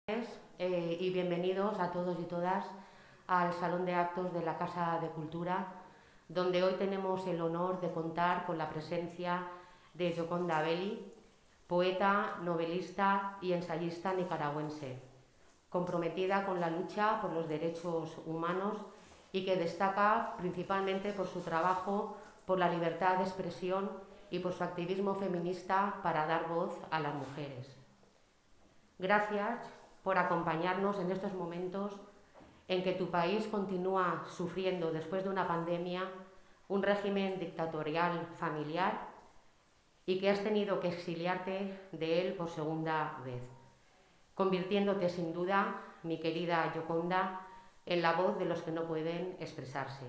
Y bienvenidos a todos y todas al Salón de Actos de la Casa de Cultura, donde hoy tenemos el honor de contar con la presencia de Gioconda Belli, poeta, novelista y ensayista nicaragüense, comprometida con la lucha por los derechos humanos y que destaca principalmente por su trabajo por la libertad de expresión y por su activismo feminista para dar voz a las mujeres. Gracias por acompañarnos en estos momentos en que tu país continúa sufriendo, después de una pandemia, un régimen dictatorial familiar y que has tenido que exiliarte de él por segunda vez, convirtiéndote sin duda, mi querida Gioconda, en la voz de los que no pueden expresarse.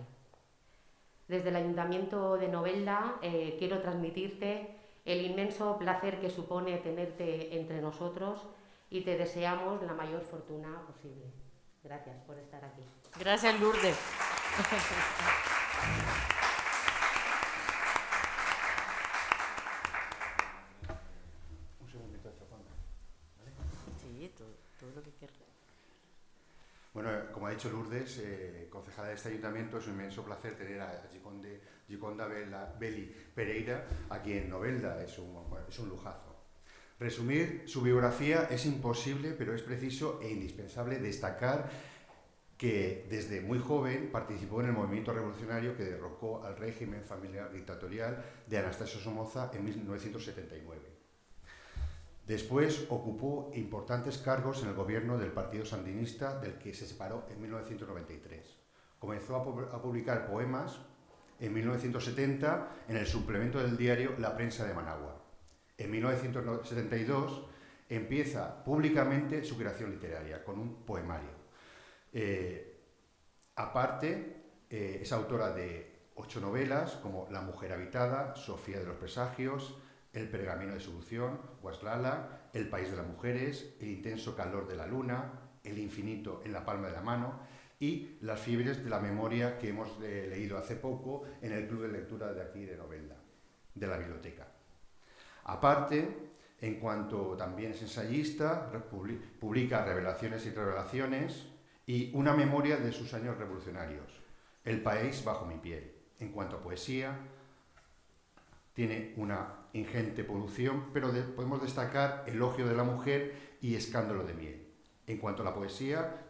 Desde el Ayuntamiento de Novelda quiero transmitirte el inmenso placer que supone tenerte entre nosotros y te deseamos la mayor fortuna posible. Gracias por estar aquí. Gracias, Lourdes. Un segundito de Gioconda, ¿vale? Sí, todo lo que quieras. Bueno, como ha dicho Lourdes, concejala de este ayuntamiento, es un inmenso placer tener a Gioconda Belli Pereira aquí en Novelda, es un lujazo. Resumir su biografía es imposible, pero es preciso e indispensable destacar que desde muy joven participó en el movimiento revolucionario que derrocó al régimen familiar dictatorial de Anastasio Somoza en 1979. Después ocupó importantes cargos en el gobierno del Partido Sandinista, del que se separó en 1993. Comenzó a publicar poemas en 1970 en el suplemento del diario La Prensa de Managua. En 1972 empieza públicamente su creación literaria con un poemario. Es autora de 8 novelas como La mujer habitada, Sofía de los presagios, El pergamino de solución, Waslala, El país de las mujeres, El intenso calor de la luna, El infinito en la palma de la mano y Las fiebres de la memoria, que hemos leído hace poco en el club de lectura de aquí de Novelda, de la biblioteca. Aparte, en cuanto también es ensayista, publica Revelaciones y Revelaciones y una memoria de sus años revolucionarios, El país bajo mi piel. En cuanto a poesía, tiene una ingente producción, pero podemos destacar Elogio de la mujer y Escándalo de miel. En cuanto a la poesía,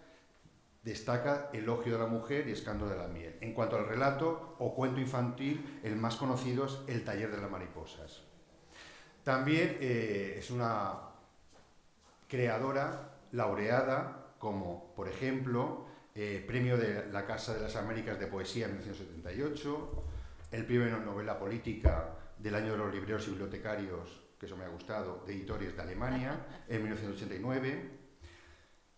destaca Elogio de la mujer y Escándalo de la miel. En cuanto al relato o cuento infantil, el más conocido es El taller de las mariposas. También es una creadora laureada, como por ejemplo Premio de la Casa de las Américas de Poesía en 1978, el Premio de Novela Política del Año de los Libreros y Bibliotecarios, que eso me ha gustado, de Editores de Alemania, en 1989,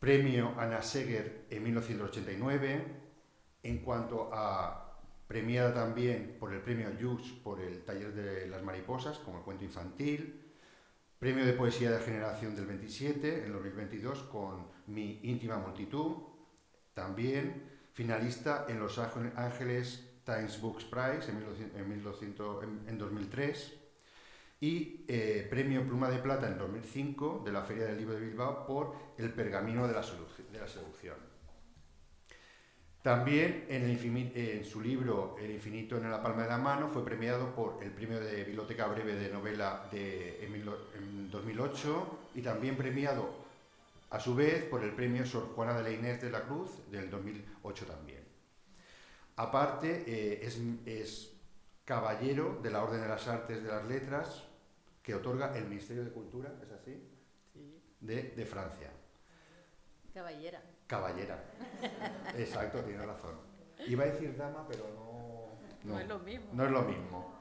Premio Anna Seger en 1989, en cuanto a premiada también por el Premio Jux por el Taller de las Mariposas, como el cuento infantil, Premio de Poesía de Generación del 27 en 2022 con Mi íntima multitud, también finalista en Los Ángeles Times Books Prize en 2003 y Premio Pluma de Plata en 2005 de la Feria del Libro de Bilbao por El pergamino de la seducción. También en su libro El infinito en la palma de la mano fue premiado por el Premio de Biblioteca Breve de Novela en 2008 y también premiado a su vez por el Premio Sor Juana de la Inés de la Cruz del 2008 también. Aparte, es caballero de la Orden de las Artes de las Letras que otorga el Ministerio de Cultura, ¿es así? Sí. De Francia. Caballera. Caballera. Exacto, tiene razón. Iba a decir dama, pero No es lo mismo. No es lo mismo.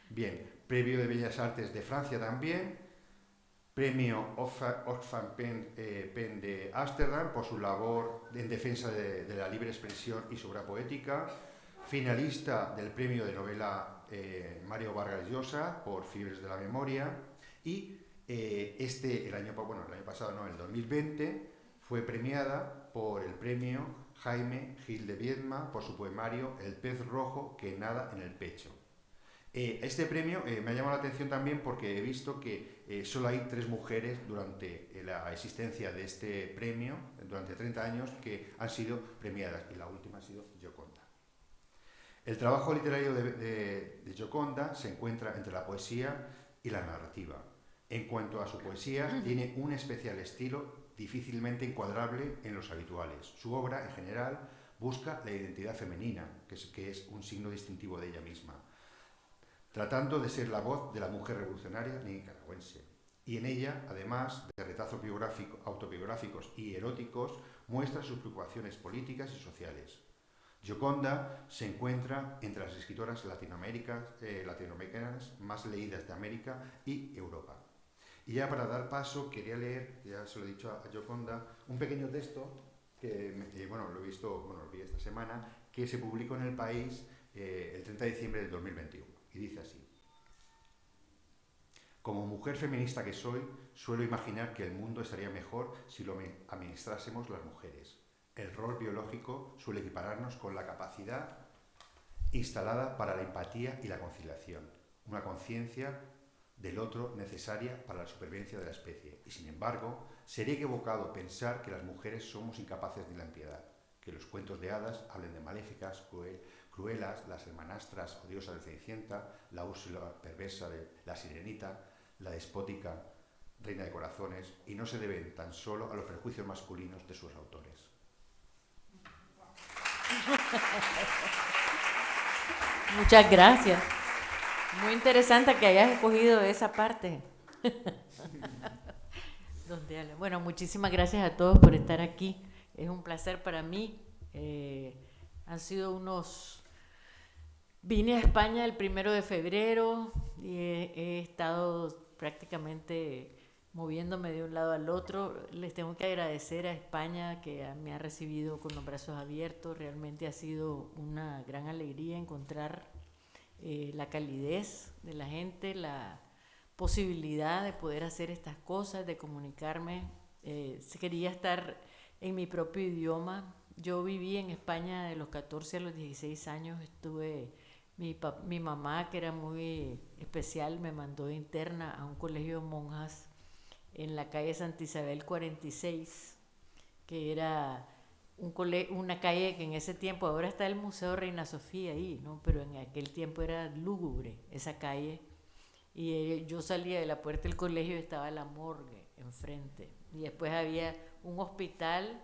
Bien, Premio de Bellas Artes de Francia también, Premio Oxfam Pen de Ámsterdam por su labor en defensa de la libre expresión y su obra poética, finalista del Premio de Novela Mario Vargas Llosa por Fiebres de la Memoria y el año pasado, no, el 2020, fue premiada por el Premio Jaime Gil de Viedma por su poemario El pez rojo que nada en el pecho. Este premio me ha llamado la atención también porque he visto que solo hay 3 mujeres durante la existencia de este premio, durante 30 años, que han sido premiadas, y la última ha sido Gioconda. El trabajo literario de Gioconda se encuentra entre la poesía y la narrativa. En cuanto a su poesía, tiene un especial estilo difícilmente encuadrable en los habituales. Su obra, en general, busca la identidad femenina, que es un signo distintivo de ella misma, tratando de ser la voz de la mujer revolucionaria nicaragüense. Y en ella, además de retazos autobiográficos y eróticos, muestra sus preocupaciones políticas y sociales. Gioconda se encuentra entre las escritoras latinoamericanas más leídas de América y Europa. Y ya para dar paso, quería leer, ya se lo he dicho a Gioconda, un pequeño texto que lo vi esta semana, que se publicó en El País el 30 de diciembre del 2021. Y dice así: como mujer feminista que soy, suelo imaginar que el mundo estaría mejor si lo administrásemos las mujeres. El rol biológico suele equipararnos con la capacidad instalada para la empatía y la conciliación, una conciencia del otro necesaria para la supervivencia de la especie. Y sin embargo, sería equivocado pensar que las mujeres somos incapaces de la impiedad, que los cuentos de hadas hablen de maléficas, cruelas, las hermanastras odiosas de Cenicienta, la Úrsula perversa de la Sirenita, la despótica reina de corazones, y no se deben tan solo a los prejuicios masculinos de sus autores. Muchas gracias. Muy interesante que hayas escogido esa parte. Bueno, muchísimas gracias a todos por estar aquí. Es un placer para mí. Han sido Vine a España el 1 de febrero y he estado prácticamente moviéndome de un lado al otro. Les tengo que agradecer a España, que me ha recibido con los brazos abiertos. Realmente ha sido una gran alegría encontrar la calidez de la gente, la posibilidad de poder hacer estas cosas, de comunicarme. Quería estar en mi propio idioma. Yo viví en España de los 14 a los 16 años. Mi mamá, que era muy especial, me mandó de interna a un colegio de monjas en la calle Santa Isabel 46, que era una calle que en ese tiempo, ahora está el Museo Reina Sofía ahí, ¿no? Pero en aquel tiempo era lúgubre esa calle. Y yo salía de la puerta del colegio y estaba la morgue enfrente. Y después había un hospital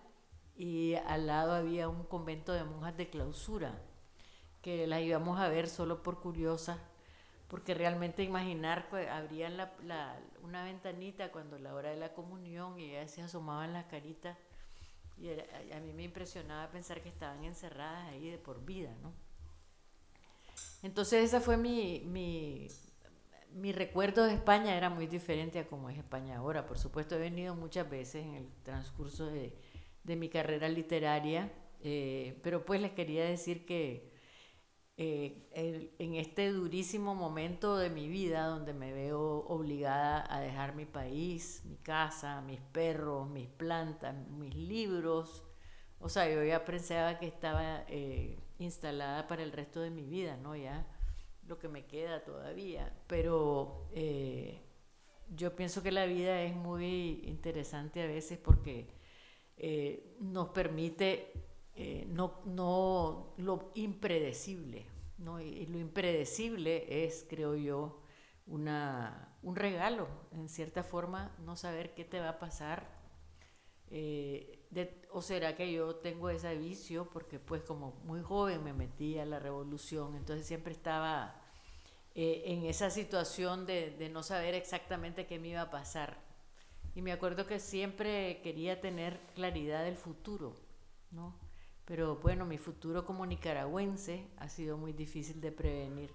y al lado había un convento de monjas de clausura, que las íbamos a ver solo por curiosas, porque realmente imaginar que abrían una ventanita cuando la hora de la comunión y ellas se asomaban las caritas, y a mí me impresionaba pensar que estaban encerradas ahí de por vida, ¿no? Entonces esa fue mi recuerdo de España. Era muy diferente a como es España ahora. Por supuesto, he venido muchas veces en el transcurso de mi carrera literaria, pero pues les quería decir que en este durísimo momento de mi vida, donde me veo obligada a dejar mi país, mi casa, mis perros, mis plantas, mis libros, o sea, yo ya pensaba que estaba instalada para el resto de mi vida, ¿no? Ya lo que me queda todavía, pero yo pienso que la vida es muy interesante a veces porque nos permite no lo impredecible, ¿no? Y lo impredecible es, creo yo, un regalo, en cierta forma, no saber qué te va a pasar. ¿O será que yo tengo ese vicio? Porque pues como muy joven me metí a la revolución, entonces siempre estaba en esa situación de no saber exactamente qué me iba a pasar. Y me acuerdo que siempre quería tener claridad del futuro, ¿no? Pero bueno, mi futuro como nicaragüense ha sido muy difícil de prevenir.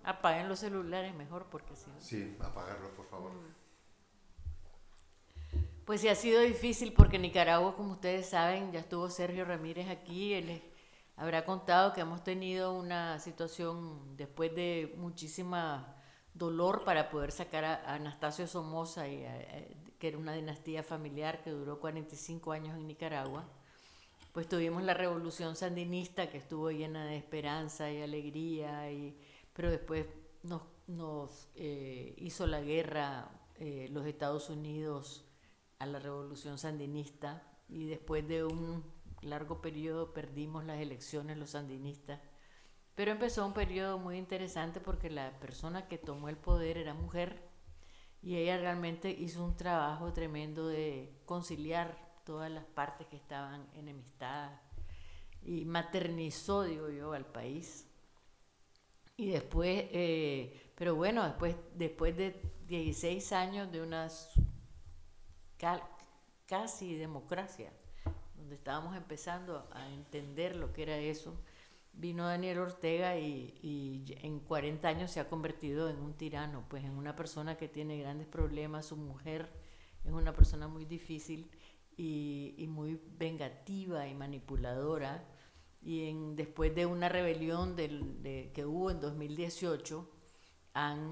Apaguen los celulares mejor, porque si no... Sí, apagarlos, por favor. Pues sí, ha sido difícil porque Nicaragua, como ustedes saben, ya estuvo Sergio Ramírez aquí, él les habrá contado que hemos tenido una situación después de muchísima dolor para poder sacar a Anastasio Somoza, que era una dinastía familiar que duró 45 años en Nicaragua. Pues tuvimos la revolución sandinista que estuvo llena de esperanza y alegría, pero después nos hizo la guerra los Estados Unidos a la revolución sandinista, y después de un largo periodo perdimos las elecciones los sandinistas. Pero empezó un periodo muy interesante porque la persona que tomó el poder era mujer, y ella realmente hizo un trabajo tremendo de conciliar todas las partes que estaban enemistadas y maternizó, digo yo, al país. Y después, pero bueno, después de 16 años de una casi democracia, donde estábamos empezando a entender lo que era eso, vino Daniel Ortega y en 40 años se ha convertido en un tirano, pues en una persona que tiene grandes problemas. Su mujer es una persona muy difícil y muy vengativa y manipuladora, y después de una rebelión que hubo en 2018 han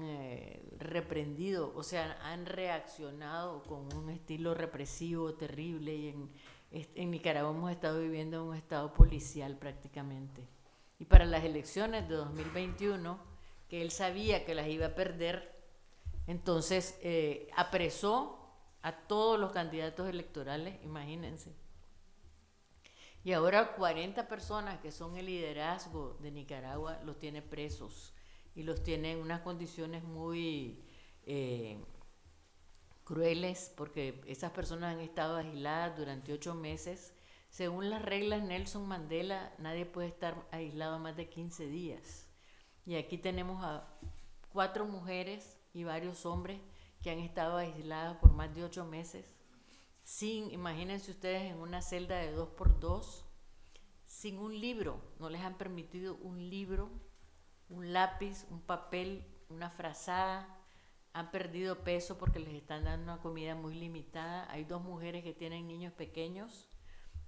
reprendido, o sea, han reaccionado con un estilo represivo terrible, y en Nicaragua hemos estado viviendo en un estado policial prácticamente. Y para las elecciones de 2021, que él sabía que las iba a perder, entonces apresó a todos los candidatos electorales, imagínense. Y ahora 40 personas que son el liderazgo de Nicaragua los tiene presos, y los tiene en unas condiciones muy crueles, porque esas personas han estado aisladas durante 8 meses. Según las reglas Nelson Mandela, nadie puede estar aislado más de 15 días. Y aquí tenemos a 4 mujeres y varios hombres que han estado aislados por más de 8 meses, imagínense ustedes, en una celda de 2x2, sin un libro. No les han permitido un libro, un lápiz, un papel, una frazada. Han perdido peso porque les están dando una comida muy limitada. Hay 2 mujeres que tienen niños pequeños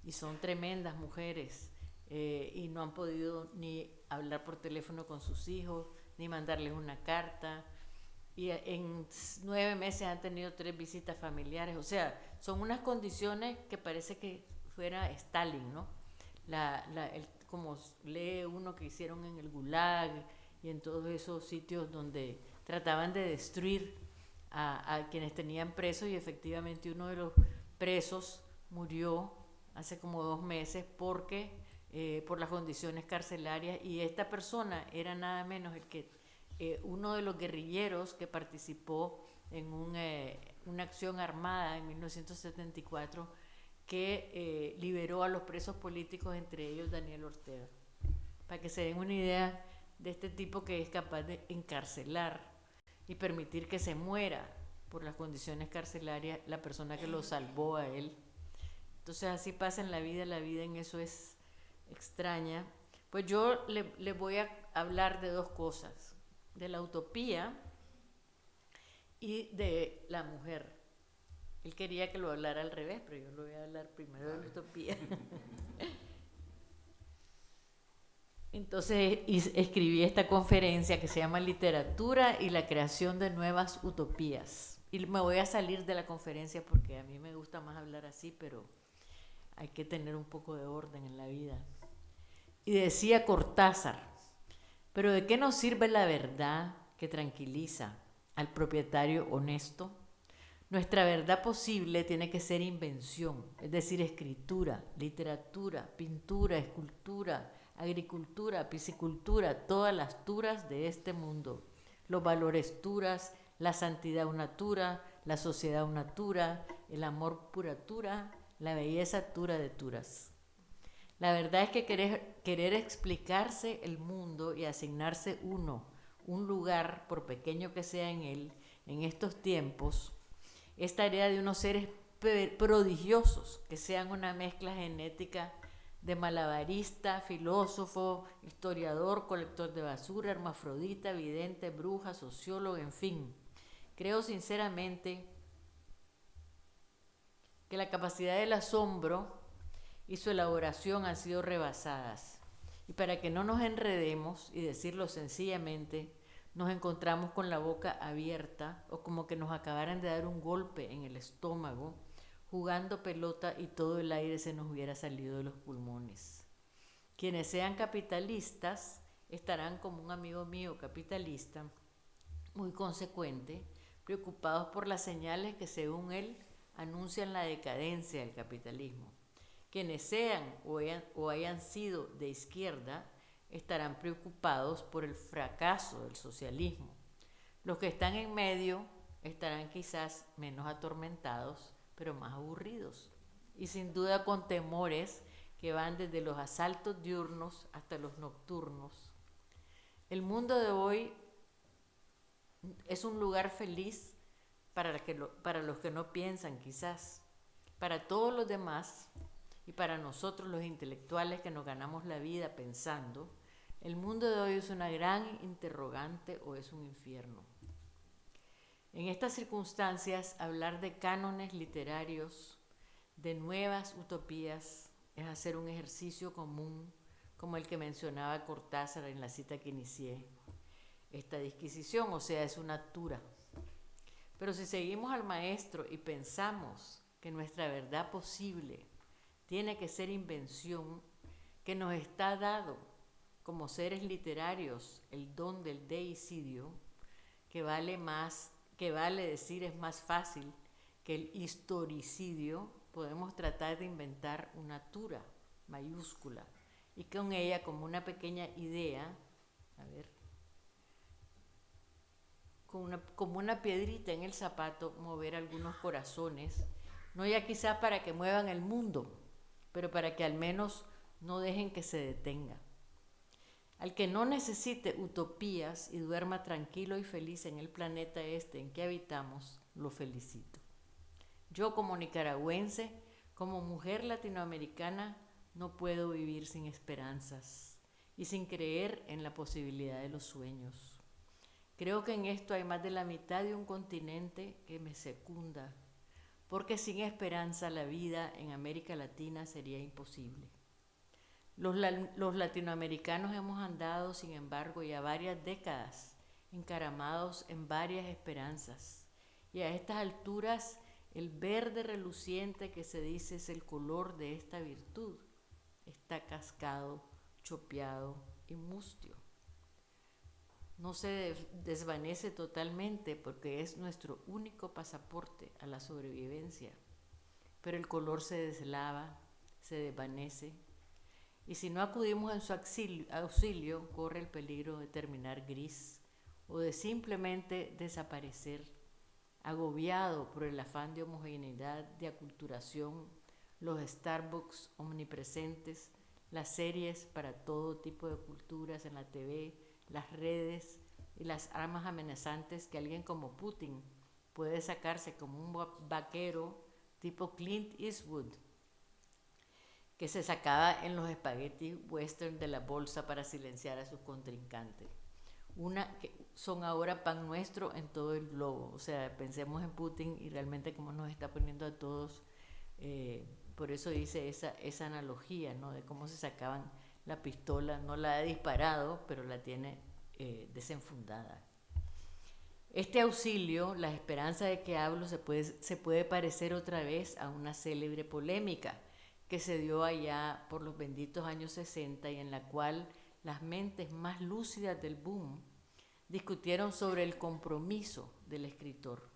y son tremendas mujeres, y no han podido ni hablar por teléfono con sus hijos, ni mandarles una carta. Y en 9 meses han tenido 3 visitas familiares. O sea, son unas condiciones que parece que fuera Stalin, ¿no? Como lee uno que hicieron en el Gulag y en todos esos sitios donde trataban de destruir a quienes tenían presos, y efectivamente uno de los presos murió hace como 2 meses por las condiciones carcelarias, y esta persona era nada menos uno de los guerrilleros que participó en una acción armada en 1974 que liberó a los presos políticos, entre ellos Daniel Ortega. Para que se den una idea de este tipo, que es capaz de encarcelar y permitir que se muera por las condiciones carcelarias la persona que lo salvó a él. Entonces así pasa en la vida en eso es extraña. Pues yo le voy a hablar de 2 cosas, de la utopía y de la mujer. Él quería que lo hablara al revés, pero yo lo voy a hablar primero de la utopía. Entonces escribí esta conferencia que se llama Literatura y la creación de nuevas utopías. Y me voy a salir de la conferencia porque a mí me gusta más hablar así, pero hay que tener un poco de orden en la vida. Y decía Cortázar: ¿pero de qué nos sirve la verdad que tranquiliza al propietario honesto? Nuestra verdad posible tiene que ser invención, es decir, escritura, literatura, pintura, escultura, agricultura, piscicultura, todas las turas de este mundo. Los valores turas, la santidad una tura, la sociedad una tura, el amor pura tura, la belleza tura de turas. La verdad es que querer explicarse el mundo y asignarse un lugar, por pequeño que sea en él, en estos tiempos, es tarea de unos seres prodigiosos que sean una mezcla genética de malabarista, filósofo, historiador, colector de basura, hermafrodita, vidente, bruja, sociólogo, en fin. Creo sinceramente que la capacidad del asombro y su elaboración han sido rebasadas. Y para que no nos enredemos y decirlo sencillamente, nos encontramos con la boca abierta o como que nos acabaran de dar un golpe en el estómago jugando pelota y todo el aire se nos hubiera salido de los pulmones. Quienes sean capitalistas estarán como un amigo mío capitalista, muy consecuente, preocupados por las señales que según él anuncian la decadencia del capitalismo. Quienes sean o hayan sido de izquierda estarán preocupados por el fracaso del socialismo. Los que están en medio estarán quizás menos atormentados, pero más aburridos, y sin duda con temores que van desde los asaltos diurnos hasta los nocturnos. El mundo de hoy es un lugar feliz para los que no piensan quizás. Para todos los demás y para nosotros los intelectuales que nos ganamos la vida pensando, el mundo de hoy es una gran interrogante o es un infierno. En estas circunstancias, hablar de cánones literarios, de nuevas utopías, es hacer un ejercicio común como el que mencionaba Cortázar en la cita que inicié esta disquisición, o sea, es una tura. Pero si seguimos al maestro y pensamos que nuestra verdad posible tiene que ser invención, que nos está dado como seres literarios el don del deicidio, que vale decir es más fácil que el historicidio, podemos tratar de inventar una tura mayúscula y con ella como una pequeña idea, como una piedrita en el zapato, mover algunos corazones, no ya quizás para que muevan el mundo, pero para que al menos no dejen que se detenga. Al que no necesite utopías y duerma tranquilo y feliz en el planeta este en que habitamos, lo felicito. Yo como nicaragüense, como mujer latinoamericana, no puedo vivir sin esperanzas y sin creer en la posibilidad de los sueños. Creo que en esto hay más de la mitad de un continente que me secunda, porque sin esperanza la vida en América Latina sería imposible. Los latinoamericanos hemos andado, sin embargo, ya varias décadas encaramados en varias esperanzas, y a estas alturas el verde reluciente que se dice es el color de esta virtud está cascado, chopeado y mustio. No se desvanece totalmente porque es nuestro único pasaporte a la sobrevivencia, pero el color se deslava, se desvanece, y si no acudimos en su auxilio, corre el peligro de terminar gris o de simplemente desaparecer, agobiado por el afán de homogeneidad, de aculturación, los Starbucks omnipresentes, las series para todo tipo de culturas en la TV, las redes y las armas amenazantes que alguien como Putin puede sacarse como un vaquero tipo Clint Eastwood, que se sacaba en los espaguetis western de la bolsa para silenciar a sus contrincantes. Que son ahora pan nuestro en todo el globo. O sea, pensemos en Putin y realmente cómo nos está poniendo a todos. Por eso hice esa analogía, ¿no? De cómo se sacaban la pistola. No la ha disparado, pero la tiene desenfundada. Este auxilio, la esperanza de que hablo, se puede parecer otra vez a una célebre polémica que se dio allá por los benditos años 60 y en la cual las mentes más lúcidas del boom discutieron sobre el compromiso del escritor.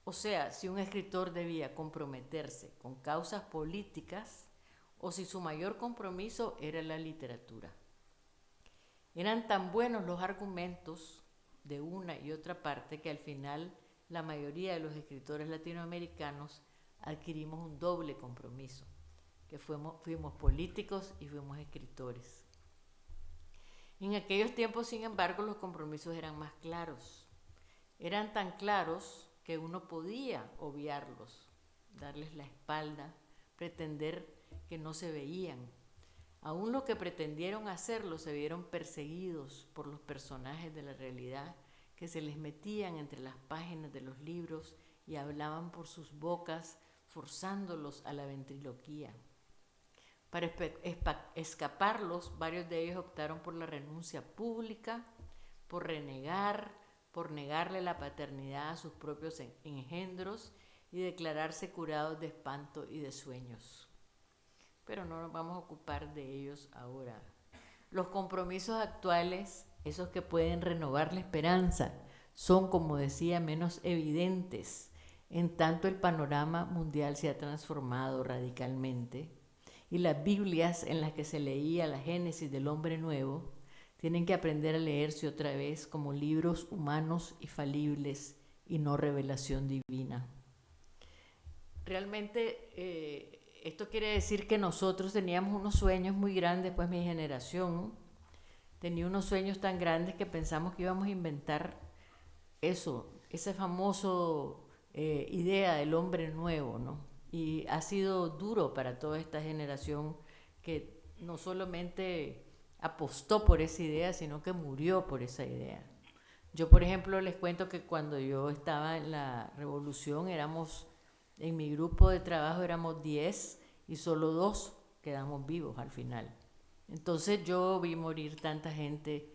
O sea, si un escritor debía comprometerse con causas políticas o si su mayor compromiso era la literatura. Eran tan buenos los argumentos de una y otra parte que al final la mayoría de los escritores latinoamericanos adquirimos un doble compromiso, que fuimos políticos y fuimos escritores. En aquellos tiempos, sin embargo, los compromisos eran más claros. Eran tan claros que uno podía obviarlos, darles la espalda, pretender que no se veían. Aún los que pretendieron hacerlo se vieron perseguidos por los personajes de la realidad que se les metían entre las páginas de los libros y hablaban por sus bocas, forzándolos a la ventriloquía. Para escaparlos, varios de ellos optaron por la renuncia pública, por negarle la paternidad a sus propios engendros y declararse curados de espanto y de sueños. Pero no nos vamos a ocupar de ellos ahora. Los compromisos actuales, esos que pueden renovar la esperanza, son, como decía, menos evidentes, en tanto el panorama mundial se ha transformado radicalmente y las Biblias en las que se leía la génesis del hombre nuevo tienen que aprender a leerse otra vez como libros humanos y falibles y no revelación divina. Realmente esto quiere decir que nosotros teníamos unos sueños muy grandes, pues mi generación tenía unos sueños tan grandes que pensamos que íbamos a inventar eso, esa famosa idea del hombre nuevo, ¿no? Y ha sido duro para toda esta generación que no solamente apostó por esa idea, sino que murió por esa idea. Yo, por ejemplo, les cuento que cuando yo estaba en la revolución, en mi grupo de trabajo éramos 10 y solo 2 quedamos vivos al final. Entonces yo vi morir tanta gente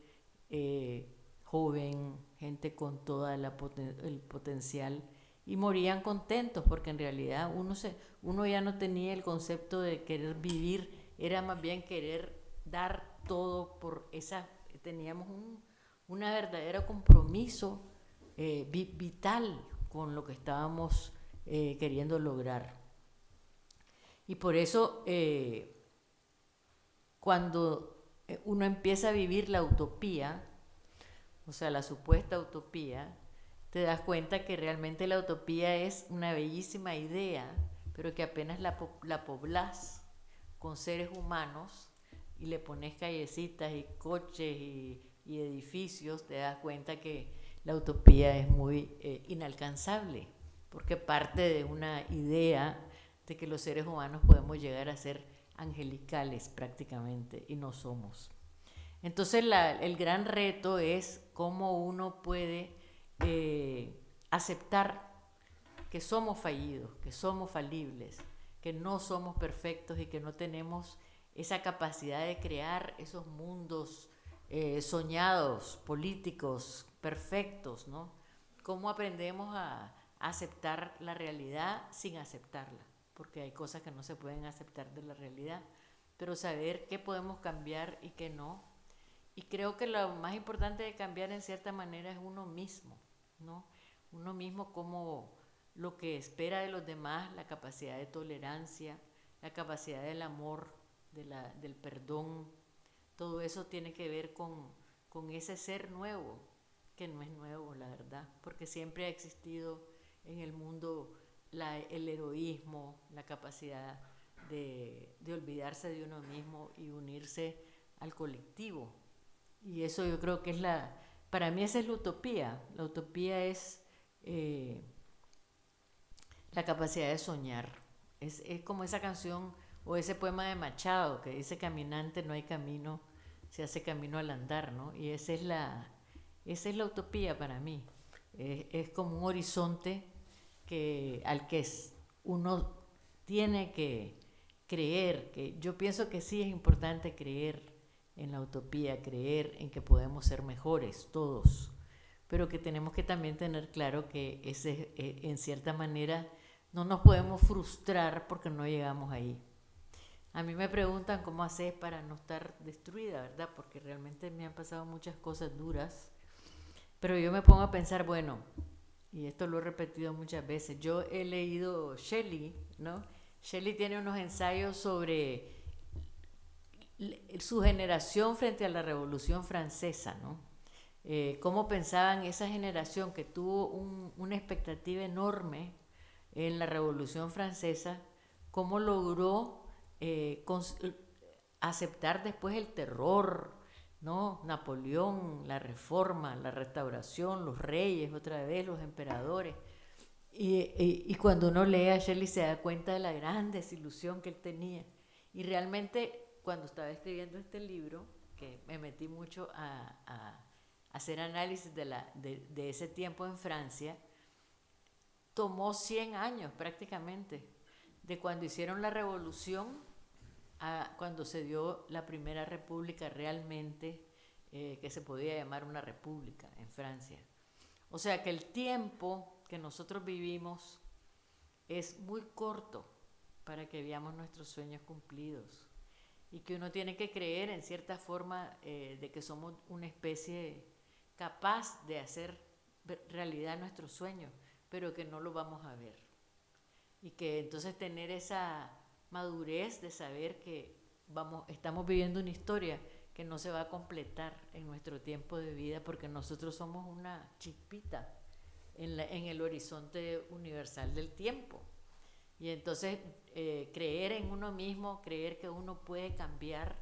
joven, gente con todo el potencial, y morían contentos porque en realidad uno ya no tenía el concepto de querer vivir, era más bien querer dar todo por esa. Teníamos un verdadero compromiso vital con lo que estábamos queriendo lograr. Y por eso cuando uno empieza a vivir la utopía, o sea, la supuesta utopía, te das cuenta que realmente la utopía es una bellísima idea, pero que apenas la poblás con seres humanos y le pones callecitas y coches y edificios, te das cuenta que la utopía es muy inalcanzable, porque parte de una idea de que los seres humanos podemos llegar a ser angelicales prácticamente, y no somos. Entonces el gran reto es cómo uno puede aceptar que somos fallidos, que somos falibles, que no somos perfectos y que no tenemos esa capacidad de crear esos mundos soñados, políticos, perfectos, ¿no? ¿Cómo aprendemos a aceptar la realidad sin aceptarla? Porque hay cosas que no se pueden aceptar de la realidad, pero saber qué podemos cambiar y qué no. Y creo que lo más importante de cambiar en cierta manera es uno mismo, ¿no? Uno mismo, como lo que espera de los demás, la capacidad de tolerancia, la capacidad del amor, del perdón. Todo eso tiene que ver con ese ser nuevo, que no es nuevo, la verdad, porque siempre ha existido en el mundo el heroísmo, la capacidad de olvidarse de uno mismo y unirse al colectivo. Y eso yo creo que es para mí esa es la utopía. La utopía es la capacidad de soñar. Es como esa canción o ese poema de Machado que dice: caminante no hay camino, se hace camino al andar, ¿no? Y esa es la utopía para mí. Es como un horizonte al que uno tiene que creer, que yo pienso que sí es importante creer en la utopía, creer en que podemos ser mejores todos, pero que tenemos que también tener claro que en cierta manera no nos podemos frustrar porque no llegamos ahí. A mí me preguntan cómo haces para no estar destruida, ¿verdad? Porque realmente me han pasado muchas cosas duras, pero yo me pongo a pensar, bueno, y esto lo he repetido muchas veces, yo he leído Shelley, ¿no? Shelley tiene unos ensayos sobre su generación frente a la Revolución Francesa, ¿no? Cómo pensaban esa generación que tuvo una expectativa enorme en la Revolución Francesa, cómo logró aceptar después el terror, ¿no? Napoleón, la Reforma, la Restauración, los reyes, otra vez los emperadores. Y cuando uno lee a Shelley se da cuenta de la gran desilusión que él tenía. Y realmente, cuando estaba escribiendo este libro, que me metí mucho a hacer análisis de ese tiempo en Francia, tomó 100 años prácticamente, de cuando hicieron la revolución a cuando se dio la primera república realmente, que se podía llamar una república en Francia. O sea que el tiempo que nosotros vivimos es muy corto para que veamos nuestros sueños cumplidos y que uno tiene que creer en cierta forma de que somos una especie capaz de hacer realidad nuestros sueños, pero que no lo vamos a ver. Y que entonces tener esa madurez de saber que estamos viviendo una historia que no se va a completar en nuestro tiempo de vida porque nosotros somos una chispita en el horizonte universal del tiempo. Y entonces creer en uno mismo, creer que uno puede cambiar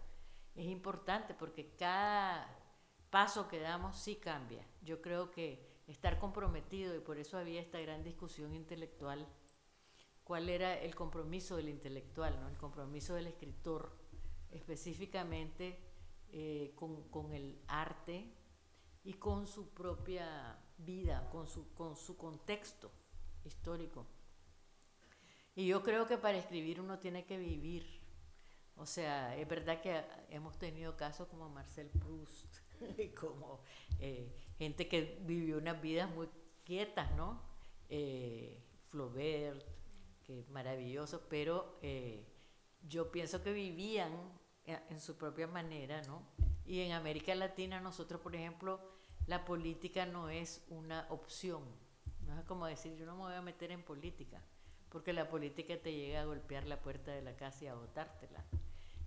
es importante porque cada paso que damos sí cambia. Yo creo que estar comprometido, y por eso había esta gran discusión intelectual, cuál era el compromiso del intelectual, ¿no? El compromiso del escritor, específicamente con el arte y con su propia vida, con su contexto histórico. Y yo creo que para escribir uno tiene que vivir. O sea, es verdad que hemos tenido casos como Marcel Proust, como gente que vivió unas vidas muy quietas, ¿no? Flaubert, que es maravilloso, pero yo pienso que vivían en su propia manera, ¿no? Y en América Latina nosotros, por ejemplo, la política no es una opción. No es como decir, yo no me voy a meter en política, porque la política te llega a golpear la puerta de la casa y a botártela.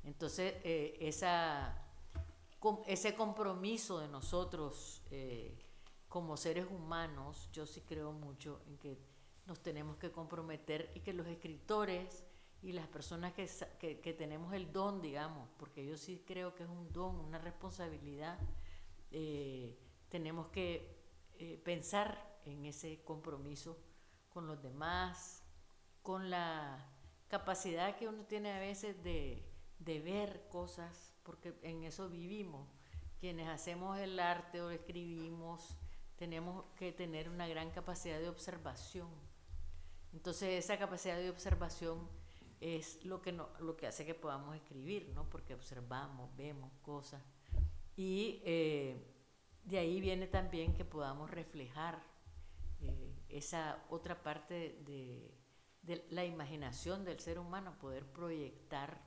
Entonces, ese compromiso de nosotros como seres humanos, yo sí creo mucho en que nos tenemos que comprometer y que los escritores y las personas que tenemos el don, digamos, porque yo sí creo que es un don, una responsabilidad, tenemos que pensar en ese compromiso con los demás, con la capacidad que uno tiene a veces de ver cosas, porque en eso vivimos. Quienes hacemos el arte o escribimos, tenemos que tener una gran capacidad de observación. Entonces esa capacidad de observación es lo que hace que podamos escribir, ¿no? Porque observamos, vemos cosas. Y de ahí viene también que podamos reflejar esa otra parte de la imaginación del ser humano, poder proyectar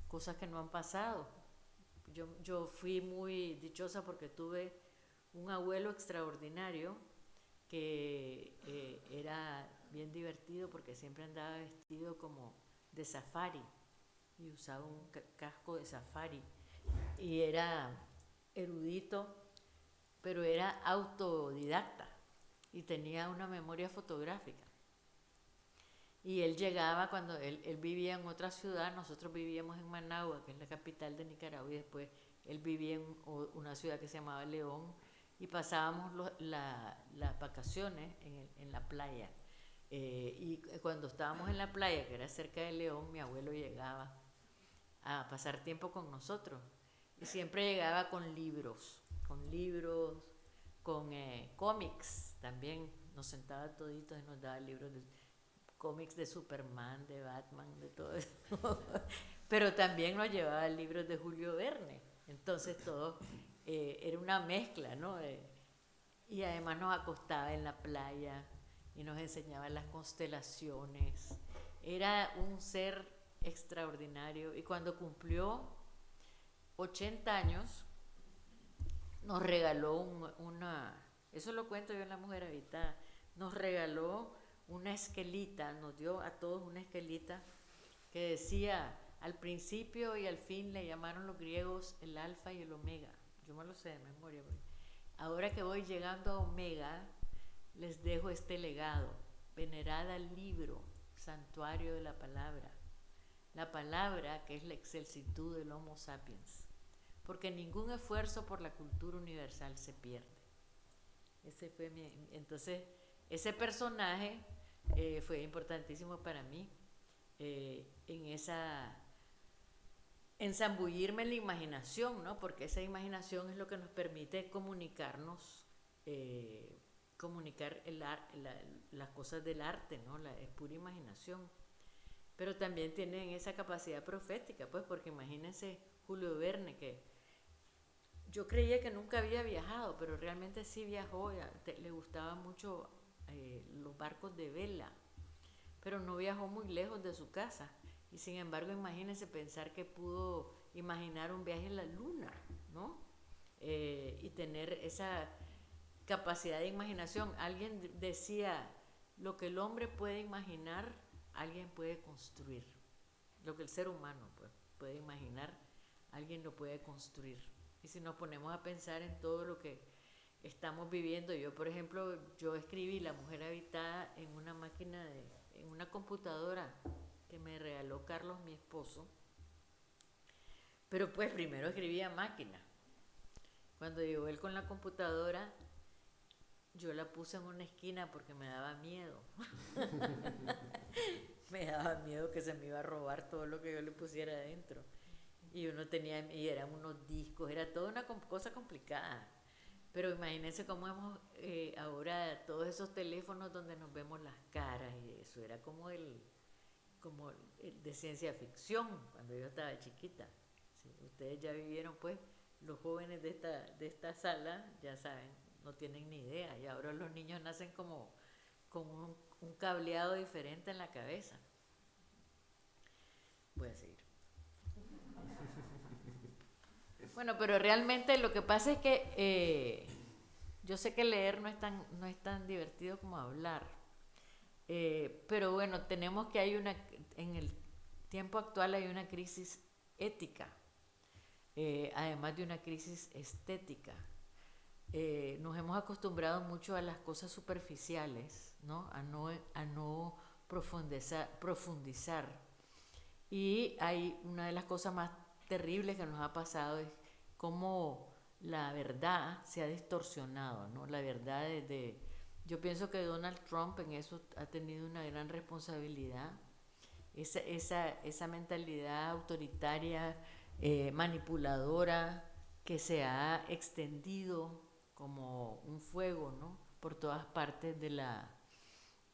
cosas que no han pasado. Yo fui muy dichosa porque tuve un abuelo extraordinario que era bien divertido porque siempre andaba vestido como de safari y usaba un casco de safari y era erudito, pero era autodidacta y tenía una memoria fotográfica. Y él llegaba cuando él vivía en otra ciudad, nosotros vivíamos en Managua, que es la capital de Nicaragua, y después él vivía en una ciudad que se llamaba León, y pasábamos las vacaciones en la playa. Y cuando estábamos en la playa, que era cerca de León, mi abuelo llegaba a pasar tiempo con nosotros. Y siempre llegaba con libros, con cómics también. Nos sentaba toditos y nos daba libros de cómics de Superman, de Batman, de todo eso. Pero también nos llevaba libros de Julio Verne. Entonces todo era una mezcla, ¿no? Y además nos acostaba en la playa y nos enseñaba las constelaciones. Era un ser extraordinario. Y cuando cumplió 80 años, nos regaló eso lo cuento yo en La Mujer Habitada, nos regaló una esquelita, nos dio a todos una esquelita que decía, al principio y al fin le llamaron los griegos el alfa y el omega. Yo me lo sé de memoria. Ahora que voy llegando a omega, les dejo este legado. Venerad al libro, santuario de la palabra. La palabra que es la excelsitud del Homo sapiens. Porque ningún esfuerzo por la cultura universal se pierde. Entonces, ese personaje fue importantísimo para mí en zambullirme en la imaginación, ¿no? Porque esa imaginación es lo que nos permite comunicarnos, comunicar las cosas del arte, ¿no? Es pura imaginación. Pero también tienen esa capacidad profética, pues, porque imagínense Julio Verne, que yo creía que nunca había viajado, pero realmente sí viajó, le gustaban mucho los barcos de vela. pero no viajó muy lejos de su casa. Y sin embargo, imagínense pensar que pudo imaginar un viaje a la luna, ¿no? Y tener esa capacidad de imaginación. Alguien decía, lo que el hombre puede imaginar, alguien puede construir. Lo que el ser humano pues, puede imaginar, alguien lo puede construir. Y si nos ponemos a pensar en todo lo que estamos viviendo, yo por ejemplo, yo escribí La mujer habitada en una máquina, en una computadora que me regaló Carlos, mi esposo, pero pues primero escribí a máquina. Cuando llegó él con la computadora, yo la puse en una esquina porque me daba miedo. Me daba miedo que se me iba a robar todo lo que yo le pusiera adentro. Y uno tenía, y eran unos discos, era toda una cosa complicada. Pero imagínense cómo hemos ahora todos esos teléfonos donde nos vemos las caras y eso, era como el de ciencia ficción cuando yo estaba chiquita. ¿Sí? Ustedes ya vivieron pues, los jóvenes de esta sala ya saben, no tienen ni idea, y ahora los niños nacen como con un cableado diferente en la cabeza. Voy a seguir. Bueno, pero realmente lo que pasa es que yo sé que leer no es tan divertido como hablar, pero bueno, tenemos que en el tiempo actual hay una crisis ética, además de una crisis estética. Nos hemos acostumbrado mucho a las cosas superficiales, ¿no? A no profundizar. Y hay una de las cosas más terribles que nos ha pasado es cómo la verdad se ha distorsionado, ¿no? La verdad yo pienso que Donald Trump en eso ha tenido una gran responsabilidad. Esa mentalidad autoritaria, manipuladora, que se ha extendido como un fuego, ¿no? Por todas partes de la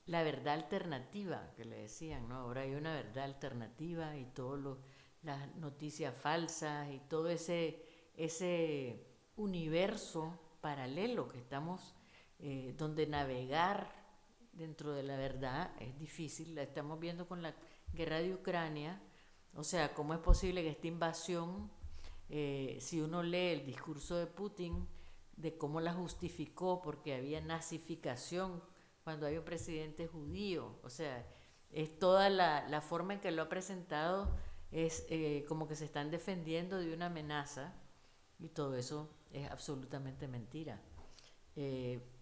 verdad alternativa, que le decían, ¿no? Ahora hay una verdad alternativa y todas las noticias falsas y todo ese universo paralelo que estamos, donde navegar dentro de la verdad es difícil. La estamos viendo con la guerra de Ucrania. O sea, ¿cómo es posible que esta invasión, si uno lee el discurso de Putin, de cómo la justificó porque había nazificación cuando hay un presidente judío? O sea, es toda la forma en que lo ha presentado, es como que se están defendiendo de una amenaza, y todo eso es absolutamente mentira.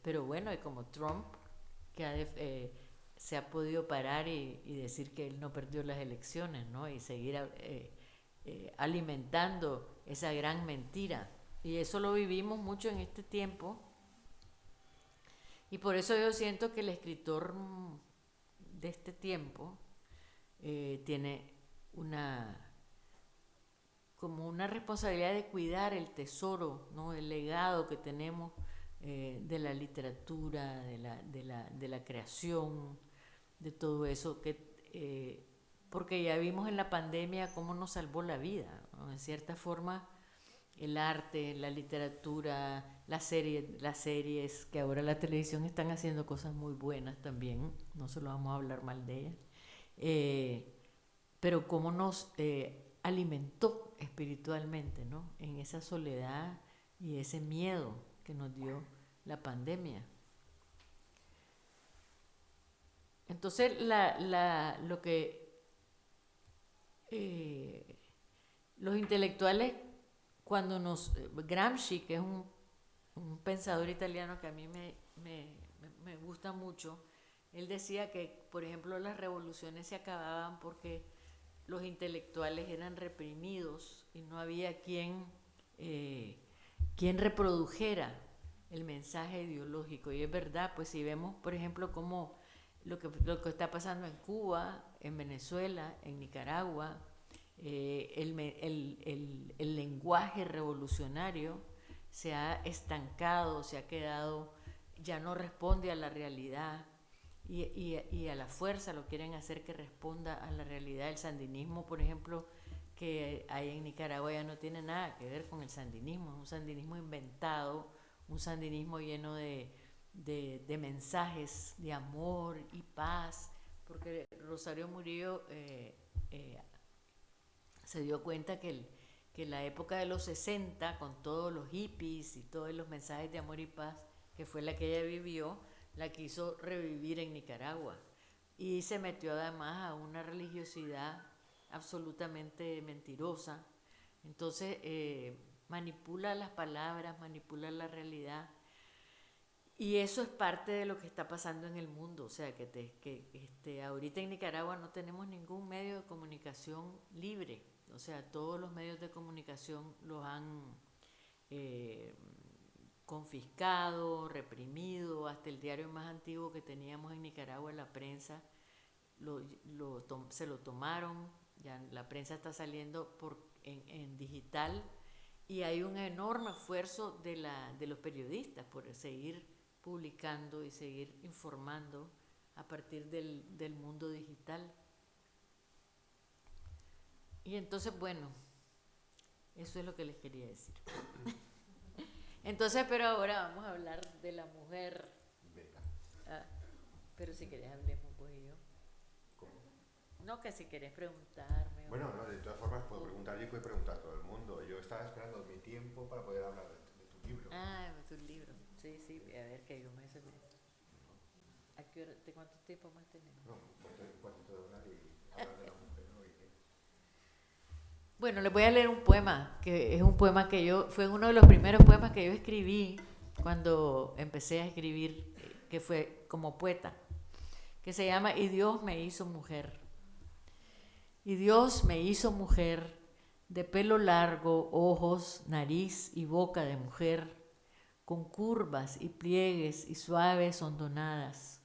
Pero bueno, y como Trump, que se ha podido parar y decir que él no perdió las elecciones, ¿no? Y seguir alimentando esa gran mentira. Y eso lo vivimos mucho en este tiempo. Y por eso yo siento que el escritor de este tiempo tiene como una responsabilidad de cuidar el tesoro, ¿no? El legado que tenemos de la literatura, de la creación, de todo eso, porque ya vimos en la pandemia cómo nos salvó la vida, ¿no? En cierta forma, el arte, la literatura, las series, que ahora la televisión están haciendo cosas muy buenas también, no solo vamos a hablar mal de ellas, pero cómo nos alimentó espiritualmente, ¿no? En esa soledad y ese miedo que nos dio la pandemia. Entonces, lo que los intelectuales, Gramsci, que es un pensador italiano que a mí me gusta mucho, él decía que, por ejemplo, las revoluciones se acababan porque los intelectuales eran reprimidos y no había quien reprodujera el mensaje ideológico. Y es verdad, pues si vemos, por ejemplo, cómo lo que está pasando en Cuba, en Venezuela, en Nicaragua, el lenguaje revolucionario se ha estancado, se ha quedado, ya no responde a la realidad, y a la fuerza lo quieren hacer que responda a la realidad. El sandinismo, por ejemplo, que hay en Nicaragua, ya no tiene nada que ver con el sandinismo, es un sandinismo inventado, un sandinismo lleno de mensajes de amor y paz, porque Rosario Murillo se dio cuenta que la época de los 60, con todos los hippies y todos los mensajes de amor y paz, que fue la que ella vivió, la quiso revivir en Nicaragua. Y se metió además a una religiosidad absolutamente mentirosa. Entonces manipula las palabras, manipula la realidad. Y eso es parte de lo que está pasando en el mundo. O sea, que ahorita en Nicaragua no tenemos ningún medio de comunicación libre. O sea, todos los medios de comunicación los han confiscado, reprimido. Hasta el diario más antiguo que teníamos en Nicaragua, La Prensa, se lo tomaron. Ya la prensa está saliendo en digital. Y hay un enorme esfuerzo de los periodistas por seguir publicando y seguir informando a partir del mundo digital. Y entonces, bueno, eso es lo que les quería decir. Entonces, pero ahora vamos a hablar de la mujer. Pero si querés hablemos vos y yo. ¿Cómo? No, que si querés preguntarme. Bueno, no, de todas formas puedo preguntar yo y puede preguntar todo el mundo. Yo estaba esperando mi tiempo para poder hablar de tu libro. De tu libro. Sí, a ver, que yo me aseguro. ¿A qué hora, de cuánto tiempo más tenemos? No, un cuartito de hora y hablar de la mujer, ¿no? Bueno, les voy a leer un poema, que es un poema que fue uno de los primeros poemas que yo escribí cuando empecé a escribir, que fue como poeta, que se llama Y Dios me hizo mujer. Y Dios me hizo mujer, de pelo largo, ojos, nariz y boca de mujer, con curvas y pliegues y suaves hondonadas.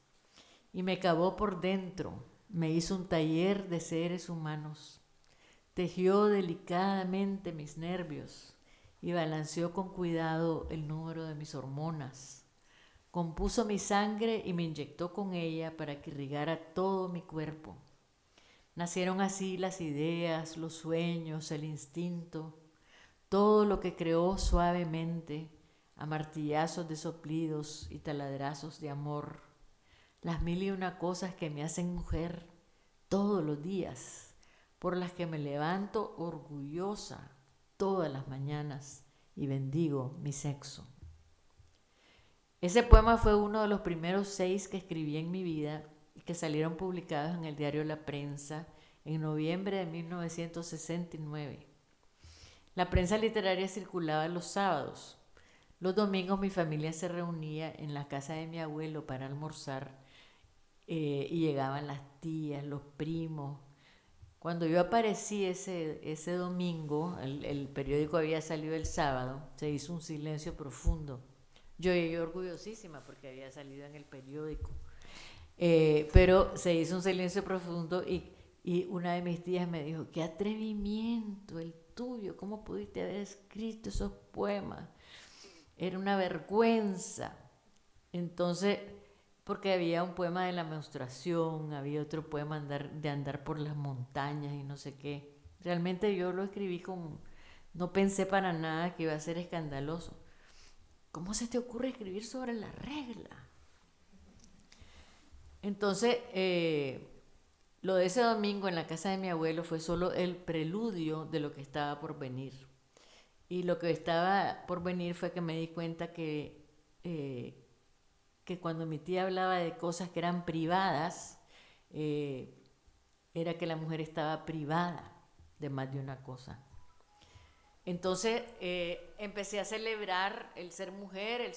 Y me cavó por dentro, me hizo un taller de seres humanos. Tejió delicadamente mis nervios y balanceó con cuidado el número de mis hormonas. Compuso mi sangre y me inyectó con ella para que irrigara todo mi cuerpo. Nacieron así las ideas, los sueños, el instinto, todo lo que creó suavemente, a martillazos de soplidos y taladrazos de amor. Las 1001 cosas que me hacen mujer todos los días, por las que me levanto orgullosa todas las mañanas y bendigo mi sexo. Ese poema fue uno de los primeros 6 que escribí en mi vida y que salieron publicados en el diario La Prensa en noviembre de 1969. La prensa literaria circulaba los sábados. Los domingos mi familia se reunía en la casa de mi abuelo para almorzar y llegaban las tías, los primos. Cuando yo aparecí ese domingo, el periódico había salido el sábado, se hizo un silencio profundo. Yo llegué orgullosísima porque había salido en el periódico. Pero se hizo un silencio profundo y una de mis tías me dijo, qué atrevimiento el tuyo, ¿cómo pudiste haber escrito esos poemas? Era una vergüenza. Entonces, porque había un poema de la menstruación, había otro poema de andar por las montañas y no sé qué. Realmente yo lo escribí no pensé para nada que iba a ser escandaloso. ¿Cómo se te ocurre escribir sobre la regla? Entonces, lo de ese domingo en la casa de mi abuelo fue solo el preludio de lo que estaba por venir. Y lo que estaba por venir fue que me di cuenta que cuando mi tía hablaba de cosas que eran privadas, era que la mujer estaba privada de más de una cosa. Entonces empecé a celebrar el ser mujer,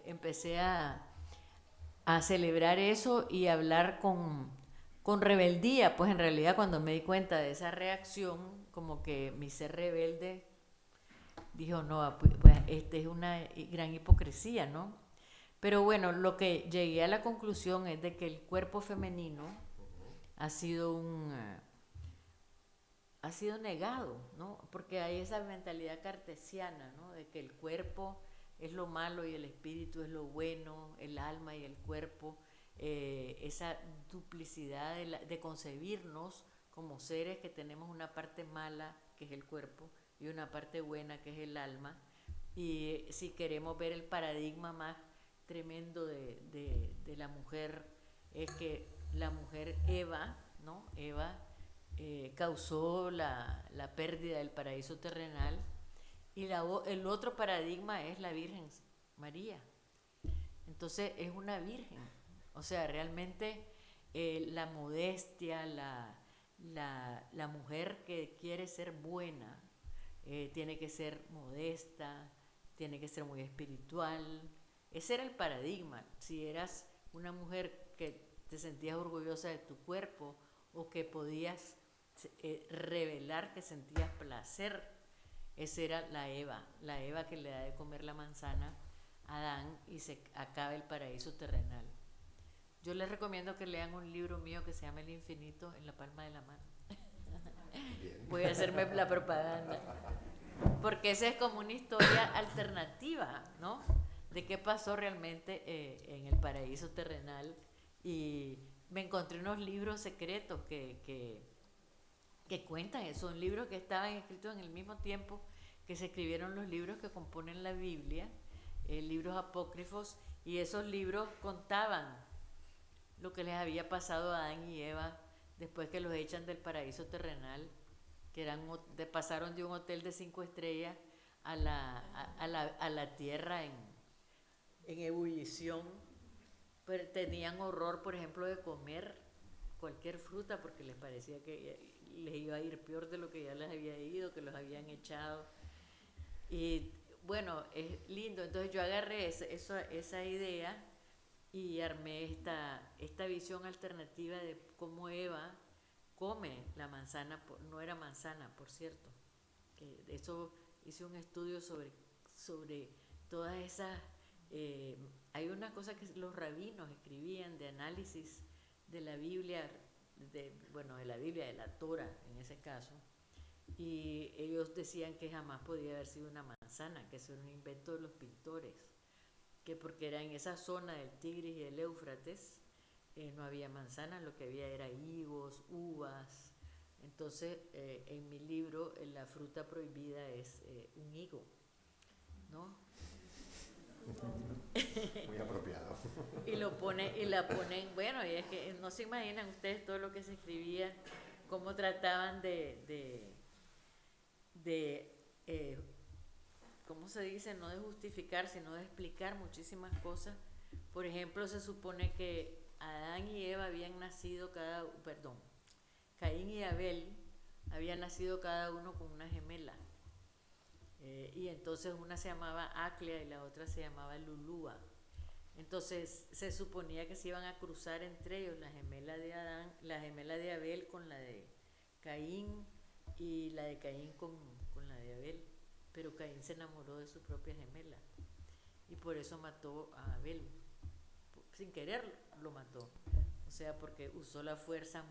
empecé a celebrar eso y hablar con rebeldía. Pues en realidad cuando me di cuenta de esa reacción, como que mi ser rebelde dijo, no, pues es una gran hipocresía, ¿no? Pero bueno, lo que llegué a la conclusión es de que el cuerpo femenino ha sido negado, ¿no? Porque hay esa mentalidad cartesiana, ¿no? De que el cuerpo es lo malo y el espíritu es lo bueno, el alma y el cuerpo, esa duplicidad de concebirnos como seres que tenemos una parte mala, que es el cuerpo, y una parte buena, que es el alma. Y si queremos ver el paradigma más tremendo de la mujer, es que la mujer Eva, ¿no? Eva causó la pérdida del paraíso terrenal, y el otro paradigma es la Virgen María. Entonces es una virgen, o sea, realmente la modestia, la mujer que quiere ser buena, tiene que ser modesta, tiene que ser muy espiritual. Ese era el paradigma. Si eras una mujer que te sentías orgullosa de tu cuerpo, o que podías revelar que sentías placer, esa era la Eva que le da de comer la manzana a Adán y se acaba el paraíso terrenal. Yo les recomiendo que lean un libro mío que se llama El infinito en la palma de la mano. Bien. Voy a hacerme la propaganda. Porque esa es como una historia alternativa, ¿no? De qué pasó realmente en el paraíso terrenal. Y me encontré unos libros secretos que cuentan eso. Son libros que estaban escritos en el mismo tiempo que se escribieron los libros que componen la Biblia, libros apócrifos, y esos libros contaban lo que les había pasado a Adán y Eva después que los echan del paraíso terrenal, que pasaron de un hotel de 5 estrellas a la tierra en ebullición. Pero tenían horror, por ejemplo, de comer cualquier fruta porque les parecía que les iba a ir peor de lo que ya les había ido, que los habían echado. Y bueno, es lindo. Entonces yo agarré esa idea y armé esta visión alternativa de cómo Eva come la manzana. No era manzana, por cierto, que de eso hice un estudio sobre todas esas. Hay una cosa que los rabinos escribían de análisis de la Biblia, de la Biblia, de la Torah en ese caso, y ellos decían que jamás podía haber sido una manzana, que eso era un invento de los pintores, que porque era en esa zona del Tigris y del Éufrates, no había manzanas, lo que había era higos, uvas. Entonces en mi libro la fruta prohibida es un higo, ¿no? Muy apropiado. Y la ponen, bueno, y es que no se imaginan ustedes todo lo que se escribía, cómo trataban de ¿cómo se dice? No de justificar, sino de explicar muchísimas cosas. Por ejemplo, se supone que Adán y Eva habían nacido Caín y Abel habían nacido cada uno con una gemela. Y entonces una se llamaba Aclea y la otra se llamaba Lulúa. Entonces se suponía que se iban a cruzar entre ellos la gemela de Abel con la de Caín, y la de Caín con la de Abel. Pero Caín se enamoró de su propia gemela y por eso mató a Abel. Sin querer lo mató. O sea, porque usó la fuerza,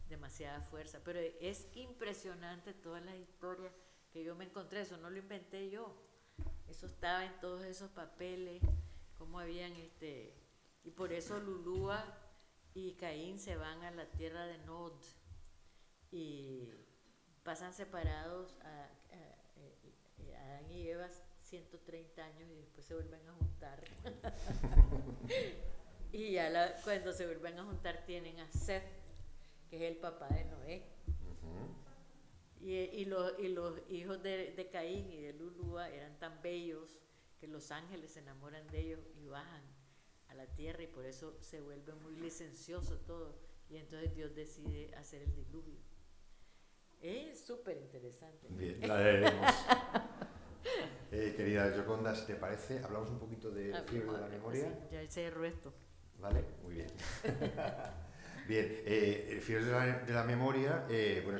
demasiada fuerza. Pero es impresionante todas las historias que yo me encontré. Eso no lo inventé yo. Eso estaba en todos esos papeles, cómo habían y por eso Lulúa y Caín se van a la tierra de Nod y pasan separados a Adán y Eva 130 años y después se vuelven a juntar. Y ya cuando se vuelven a juntar tienen a Seth, que es el papá de Noé. Y los hijos de Caín y de Lulúa eran tan bellos que los ángeles se enamoran de ellos y bajan a la tierra, y por eso se vuelve muy licencioso todo, y entonces Dios decide hacer el diluvio. Es súper interesante. Bien, la leeremos. Querida Gioconda, si te parece, hablamos un poquito de fiebre de la memoria. Sí, ya cerró esto. Vale, muy bien. Bien, fiebre de la memoria, bueno,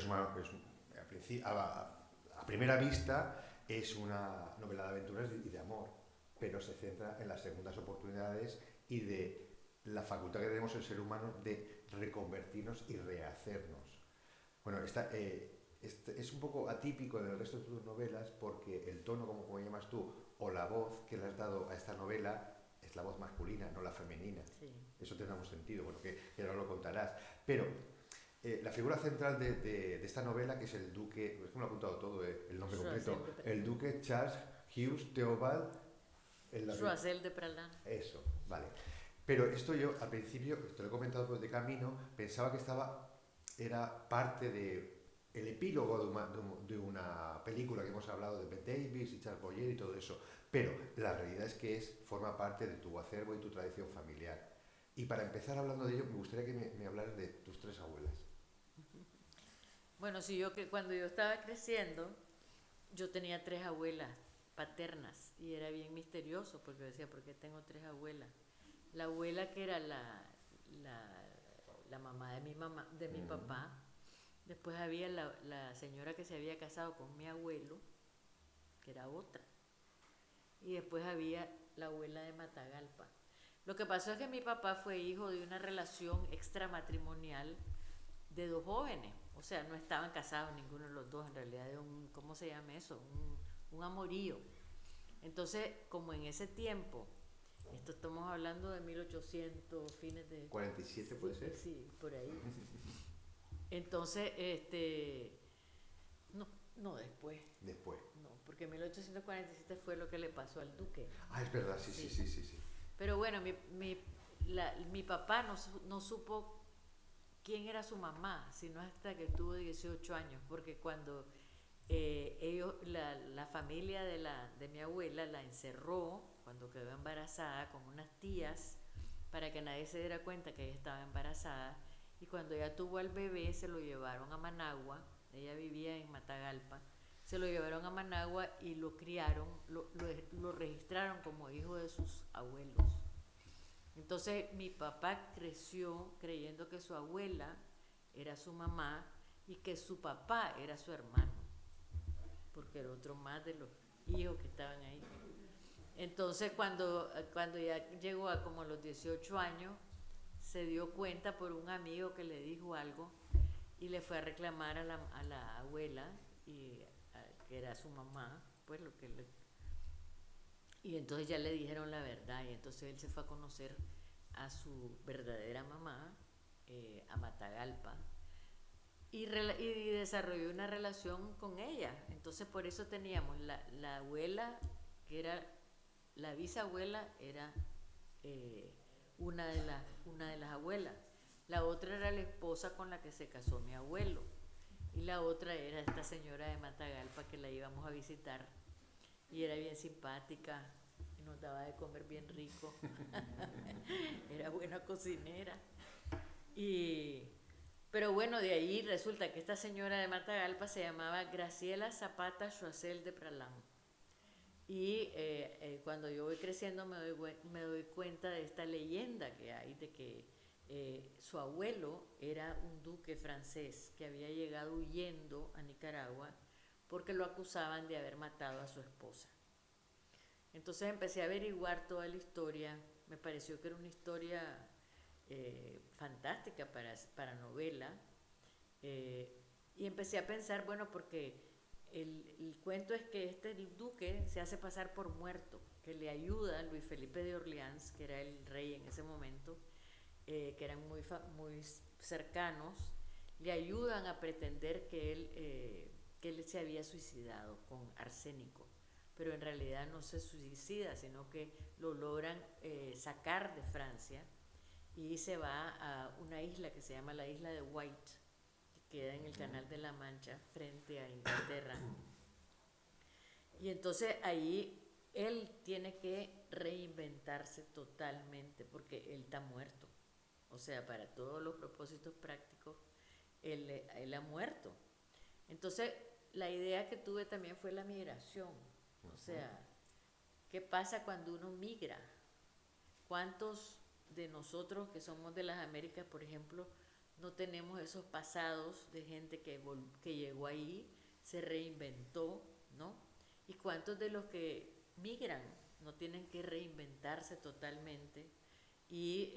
a primera vista es una novela de aventuras y de amor, pero se centra en las segundas oportunidades y de la facultad que tenemos el ser humano de reconvertirnos y rehacernos. Bueno, es un poco atípico del resto de tus novelas porque el tono, como llamas tú, o la voz que le has dado a esta novela es la voz masculina, no la femenina. Sí. Eso tendrá un sentido, bueno, que ahora lo contarás. Pero la figura central de esta novela, que es el duque, es que me lo he apuntado todo, el nombre completo, el duque Charles Hughes Theobald Choiseul de Pralin. Eso, vale. Pero esto yo al principio, te lo he comentado por de camino, pensaba que era parte de el epílogo de una película que hemos hablado de Bette Davis y Charles Boyer y todo eso. Pero la realidad es que forma parte de tu acervo y tu tradición familiar. Y para empezar hablando de ello, me gustaría que me hablaras de tus 3 abuelas. Bueno, sí, cuando yo estaba creciendo, yo tenía 3 abuelas paternas y era bien misterioso porque decía, ¿por qué tengo 3 abuelas? La abuela que era la mamá de mi papá, después había la señora que se había casado con mi abuelo, que era otra, y después había la abuela de Matagalpa. Lo que pasó es que mi papá fue hijo de una relación extramatrimonial de 2 jóvenes, o sea, no estaban casados ninguno de los dos, en realidad de ¿cómo se llama eso? Un amorío. Entonces, como en ese tiempo, esto estamos hablando de 1800, fines de... 47 puede ser. Sí, por ahí. Entonces, no después. Después. No, porque 1847 fue lo que le pasó al duque. Ah, es verdad, sí. Pero bueno, mi papá no supo quién era su mamá, sino hasta que tuvo 18 años, porque cuando la familia de mi abuela la encerró cuando quedó embarazada con unas tías para que nadie se diera cuenta que ella estaba embarazada, y cuando ella tuvo al bebé se lo llevaron a Managua, ella vivía en Matagalpa, se lo llevaron a Managua y lo criaron, lo registraron como hijo de sus abuelos. Entonces mi papá creció creyendo que su abuela era su mamá y que su papá era su hermano, porque era otro más de los hijos que estaban ahí. Entonces cuando ya llegó a como los 18 años, se dio cuenta por un amigo que le dijo algo y le fue a reclamar a la abuela, que era su mamá, pues y entonces ya le dijeron la verdad, y entonces él se fue a conocer a su verdadera mamá, a Matagalpa, y desarrolló una relación con ella. Entonces por eso teníamos la abuela, que era la bisabuela, era una de las abuelas, la otra era la esposa con la que se casó mi abuelo, y la otra era esta señora de Matagalpa que la íbamos a visitar, y era bien simpática y nos daba de comer bien rico. Era buena cocinera. Pero bueno, de ahí resulta que esta señora de Matagalpa se llamaba Graciela Zapata Choisel de Pralán. Y cuando yo voy creciendo me doy cuenta de esta leyenda que hay de que su abuelo era un duque francés que había llegado huyendo a Nicaragua porque lo acusaban de haber matado a su esposa. Entonces empecé a averiguar toda la historia, me pareció que era una historia fantástica para novela, y empecé a pensar, bueno, porque el cuento es que este duque se hace pasar por muerto, que le ayuda a Luis Felipe de Orleans, que era el rey en ese momento, que eran muy cercanos, le ayudan a pretender que él se había suicidado con arsénico, pero en realidad no se suicida, sino que lo logran sacar de Francia y se va a una isla que se llama la isla de White, que queda en el Canal de la Mancha frente a Inglaterra. Y entonces ahí él tiene que reinventarse totalmente porque él está muerto. O sea, para todos los propósitos prácticos, él ha muerto. Entonces, la idea que tuve también fue la migración. O sea, ¿qué pasa cuando uno migra? ¿Cuántos de nosotros que somos de las Américas, por ejemplo, no tenemos esos pasados de gente que llegó ahí, se reinventó, ¿no? ¿Y cuántos de los que migran no tienen que reinventarse totalmente y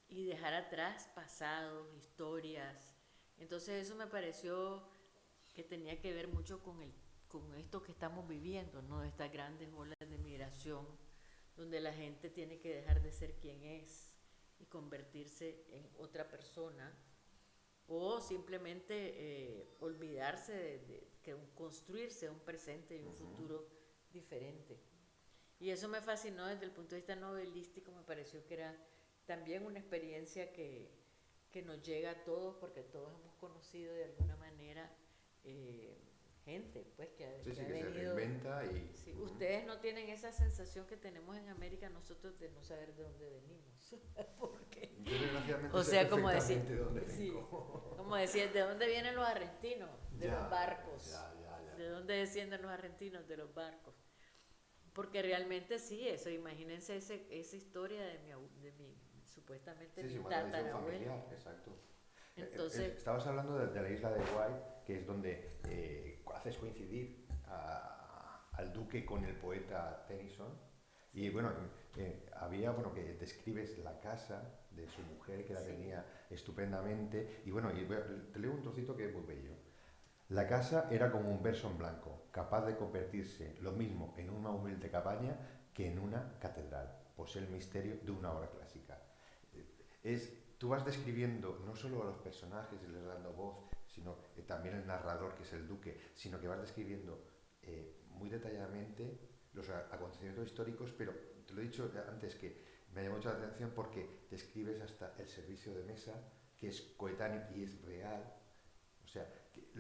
dejar atrás pasados, historias? Entonces eso me pareció que tenía que ver mucho con esto que estamos viviendo, ¿no? Estas grandes olas de migración, donde la gente tiene que dejar de ser quien es y convertirse en otra persona, o simplemente olvidarse de construirse un presente y un futuro diferente. Y eso me fascinó desde el punto de vista novelístico, me pareció que era también una experiencia que nos llega a todos, porque todos hemos conocido de alguna manera gente pues que ha Sí, que ha que se venido. reinventa y... Sí, ustedes no tienen esa sensación que tenemos en América nosotros de no saber de dónde venimos. Porque, Yo desgraciadamente o sé sea, como decir, perfectamente de dónde sí, vengo. como decir, ¿de dónde vienen los argentinos? De Ya, los barcos. ya. ¿De dónde descienden los argentinos? De los barcos. Porque realmente sí, eso, imagínense esa historia de mi supuestamente Sí, mi una tradición tatarabuelo. familiar, exacto. Entonces, Estabas hablando de la isla de White, que es donde haces coincidir al duque con el poeta Tennyson. Y bueno, había, bueno, que describes la casa de su mujer, que la Sí. tenía estupendamente. Y bueno, te leo un trocito que es muy bello. La casa era como un verso en blanco, capaz de convertirse lo mismo en una humilde cabaña que en una catedral. Posee el misterio de una obra clásica. Tú vas describiendo no solo a los personajes y les dando voz, sino también el narrador, que es el duque, sino que vas describiendo muy detalladamente los acontecimientos históricos, pero te lo he dicho antes que me ha llamado mucho la atención porque describes hasta el servicio de mesa, que es coetáneo y es real. O sea, que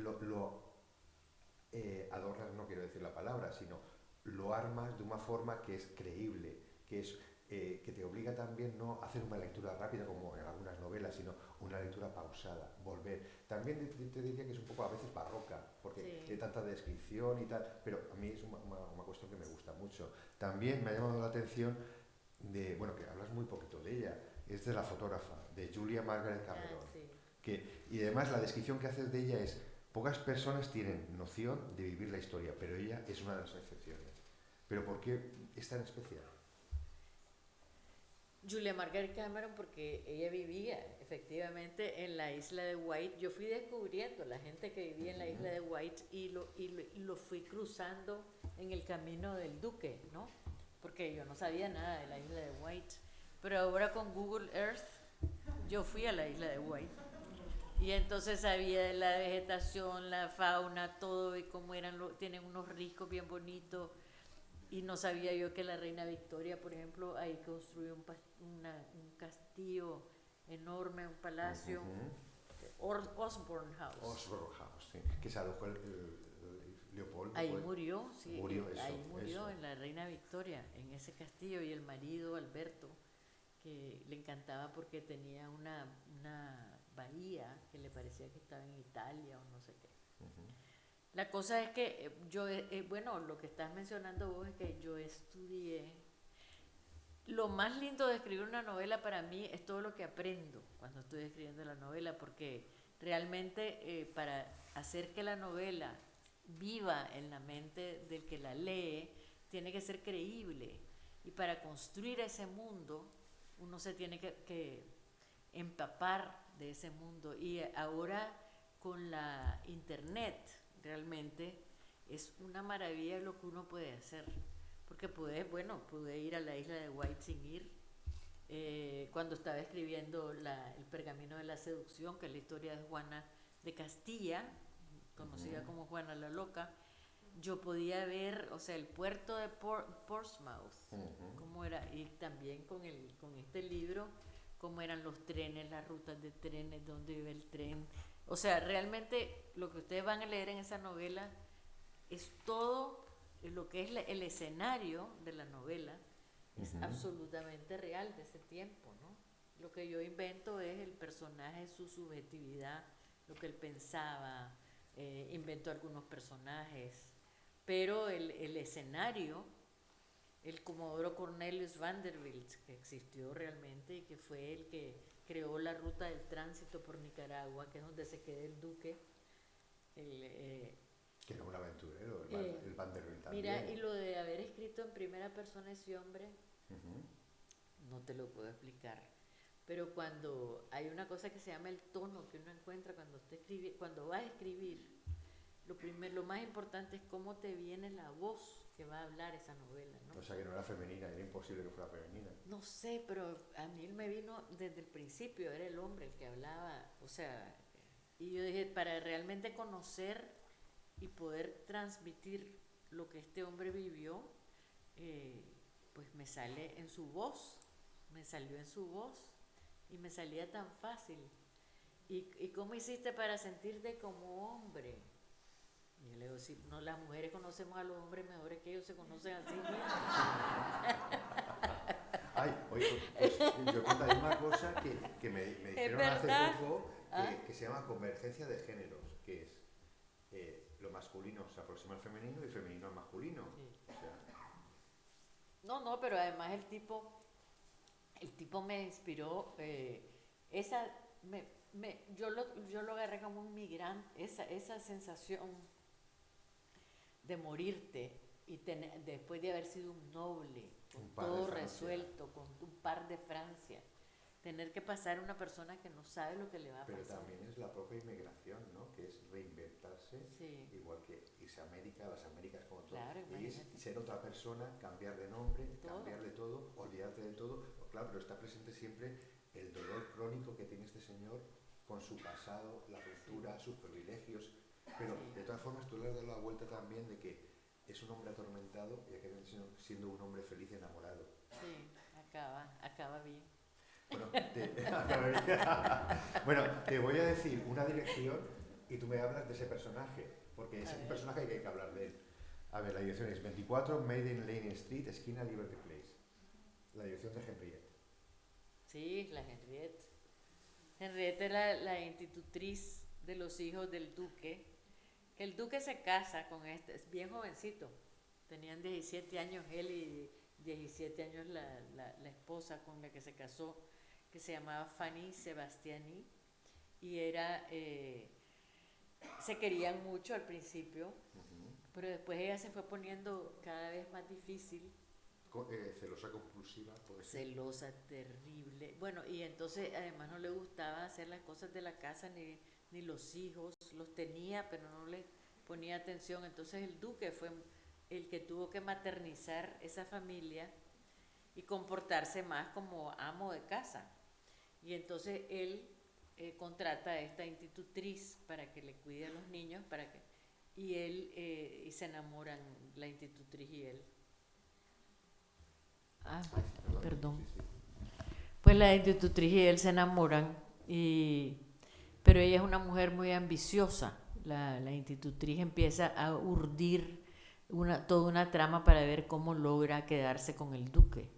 adornas, no quiero decir la palabra, sino lo armas de una forma que es creíble, que te obliga también no a hacer una lectura rápida como en algunas novelas, sino una lectura pausada, volver. También te diría que es un poco a veces barroca, porque Sí. hay tanta descripción y tal, pero a mí es una cuestión que me gusta mucho. También me ha llamado la atención bueno, que hablas muy poquito de ella, es de la fotógrafa, de Julia Margaret Cameron. sí. Y además la descripción que haces de ella es: pocas personas tienen noción de vivir la historia, pero ella es una de las excepciones. ¿Pero por qué es tan especial? Julia Margaret Cameron, porque ella vivía efectivamente en la isla de White. Yo fui descubriendo la gente que vivía en la isla de White y lo fui cruzando en el camino del Duque, ¿no? Porque yo no sabía nada de la isla de White. Pero ahora con Google Earth yo fui a la isla de White. Y entonces sabía de la vegetación, la fauna, todo, y cómo tienen unos riscos bien bonitos. Y no sabía yo que la reina Victoria, por ejemplo, ahí construyó un castillo enorme, un palacio, Osborne House. Osborne House, sí. Que se alojó el Leopoldo. Ahí murió, sí, ahí murió eso. en la reina Victoria, en ese castillo, y el marido Alberto, que le encantaba porque tenía una bahía que le parecía que estaba en Italia o no sé qué. La cosa es que bueno, lo que estás mencionando vos es que yo estudié. Lo más lindo de escribir una novela para mí es todo lo que aprendo cuando estoy escribiendo la novela, porque realmente para hacer que la novela viva en la mente del que la lee, tiene que ser creíble. Y para construir ese mundo, uno se tiene que empapar de ese mundo. Y ahora con la internet, realmente es una maravilla lo que uno puede hacer, porque pude ir a la isla de White sin ir. Cuando estaba escribiendo el pergamino de la seducción, que es la historia de Juana de Castilla, conocida como Juana la Loca, yo podía ver, o sea, el puerto de Portsmouth, cómo era, y también con este libro, cómo eran los trenes, las rutas de trenes, dónde iba el tren. O sea, realmente lo que ustedes van a leer en esa novela es todo lo que es el escenario de la novela, es absolutamente real de ese tiempo, ¿no? Lo que yo invento es el personaje, su subjetividad, lo que él pensaba, invento algunos personajes, pero el escenario, el Comodoro Cornelius Vanderbilt, que existió realmente y que fue el que creó la ruta del tránsito por Nicaragua, que es donde se queda el duque. Que era un aventurero, el Vanderbilt también. Mira, y lo de haber escrito en primera persona ese hombre, no te lo puedo explicar. Pero cuando hay una cosa que se llama el tono que uno encuentra cuando va a escribir, lo más importante es cómo te viene la voz que va a hablar esa novela, ¿no? O sea, que no era femenina, era imposible que fuera femenina. No sé, pero a mí me vino desde el principio, era el hombre el que hablaba, o sea, y yo dije, para realmente conocer y poder transmitir lo que este hombre vivió, pues me sale en su voz, me salió en su voz y me salía tan fácil. ¿Y cómo hiciste para sentirte como hombre? Y yo le digo, si no, las mujeres conocemos a los hombres mejores que ellos se conocen a sí mismos. Ay, oye, pues yo contaré una cosa que me dijeron hace poco, que se llama convergencia de géneros, que es lo masculino se aproxima al femenino y el femenino al masculino. Sí. O sea, No, pero además el tipo me inspiró, yo lo agarré como un migrante, esa sensación de morirte y después de haber sido un noble, con todo resuelto, con un par de Francia, tener que pasar una persona que no sabe lo que le va a pasar. pero también es la propia inmigración, ¿no? Que es reinventarse, Sí. igual que irse a América, las Américas como todo. Claro, Y es imagínate. ser otra persona, cambiar de nombre, Todo. cambiar de todo, olvidarte de todo. Claro, pero está presente siempre el dolor crónico que tiene este señor con su pasado, la ruptura, sus privilegios. Pero de todas formas tú le has dado la vuelta también de que es un hombre atormentado y acaba siendo un hombre feliz y enamorado. Sí, acaba bien. Bueno, te voy a decir una dirección y tú me hablas de ese personaje, porque es un personaje que hay que hablar de él. A ver, la dirección es 24 Maiden Lane Street, esquina Liberty Place. La dirección de Henriette. Sí, la Henriette. Henriette era la institutriz de los hijos del duque. Que el duque se casa con es bien jovencito. Tenían 17 años él y 17 años la esposa con la que se casó, que se llamaba Fanny Sebastiani. Y se querían mucho al principio, pero después ella se fue poniendo cada vez más difícil. Celosa compulsiva, puede ser. Celosa, terrible. Bueno, y entonces además no le gustaba hacer las cosas de la casa ni los hijos. Los tenía, pero no le ponía atención. Entonces el duque fue el que tuvo que maternizar esa familia y comportarse más como amo de casa. Y entonces él contrata a esta institutriz para que le cuide a los niños, y se enamoran la institutriz y él. Perdón. Sí, sí. Pues la institutriz y él se enamoran, pero ella es una mujer muy ambiciosa. La institutriz empieza a urdir toda una trama para ver cómo logra quedarse con el duque.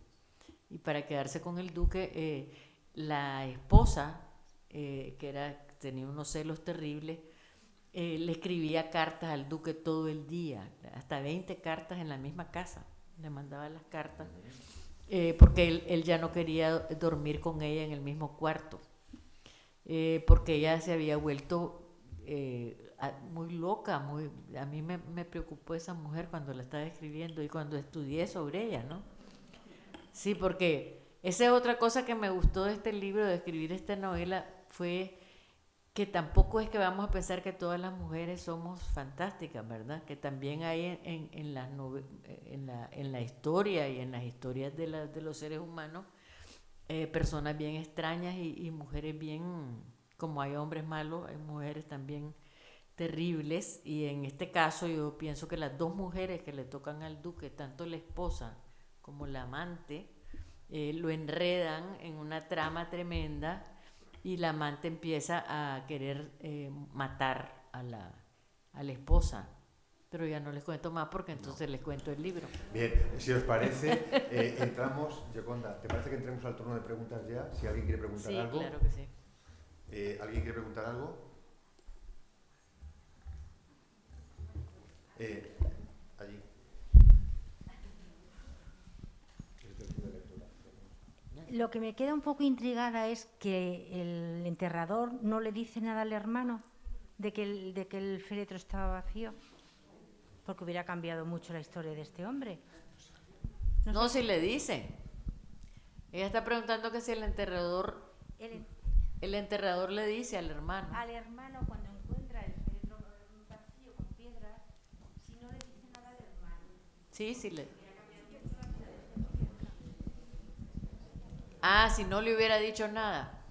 Y para quedarse con el duque, la esposa, tenía unos celos terribles, le escribía cartas al duque todo el día, hasta 20 cartas en la misma casa. Le mandaba las cartas. Porque él ya no quería dormir con ella en el mismo cuarto, porque ella se había vuelto muy loca, a mí me preocupó esa mujer cuando la estaba escribiendo y cuando estudié sobre ella, ¿no? Sí, porque esa es otra cosa que me gustó de este libro, de escribir esta novela, fue que tampoco es que vamos a pensar que todas las mujeres somos fantásticas, ¿verdad? Que también hay en la historia y en las historias de los seres humanos personas bien extrañas y mujeres bien, como hay hombres malos, hay mujeres también terribles. Y en este caso yo pienso que las dos mujeres que le tocan al duque, tanto la esposa como la amante, lo enredan en una trama tremenda. Y la amante empieza a querer matar a la esposa. Pero ya no les cuento más porque entonces les cuento el libro. Bien, si os parece, entramos, Yoconda, ¿te parece que entremos al turno de preguntas ya? Si alguien quiere preguntar algo. Sí, claro que sí. ¿Alguien quiere preguntar algo? Allí. Lo que me queda un poco intrigada es que el enterrador no le dice nada al hermano de que el féretro estaba vacío, porque hubiera cambiado mucho la historia de este hombre. No, si le dice. Ella está preguntando que si el enterrador le dice al hermano. Al hermano, cuando encuentra el féretro vacío con piedras, si no le dice nada al hermano. Sí, sí le. Ah, si no le hubiera dicho nada.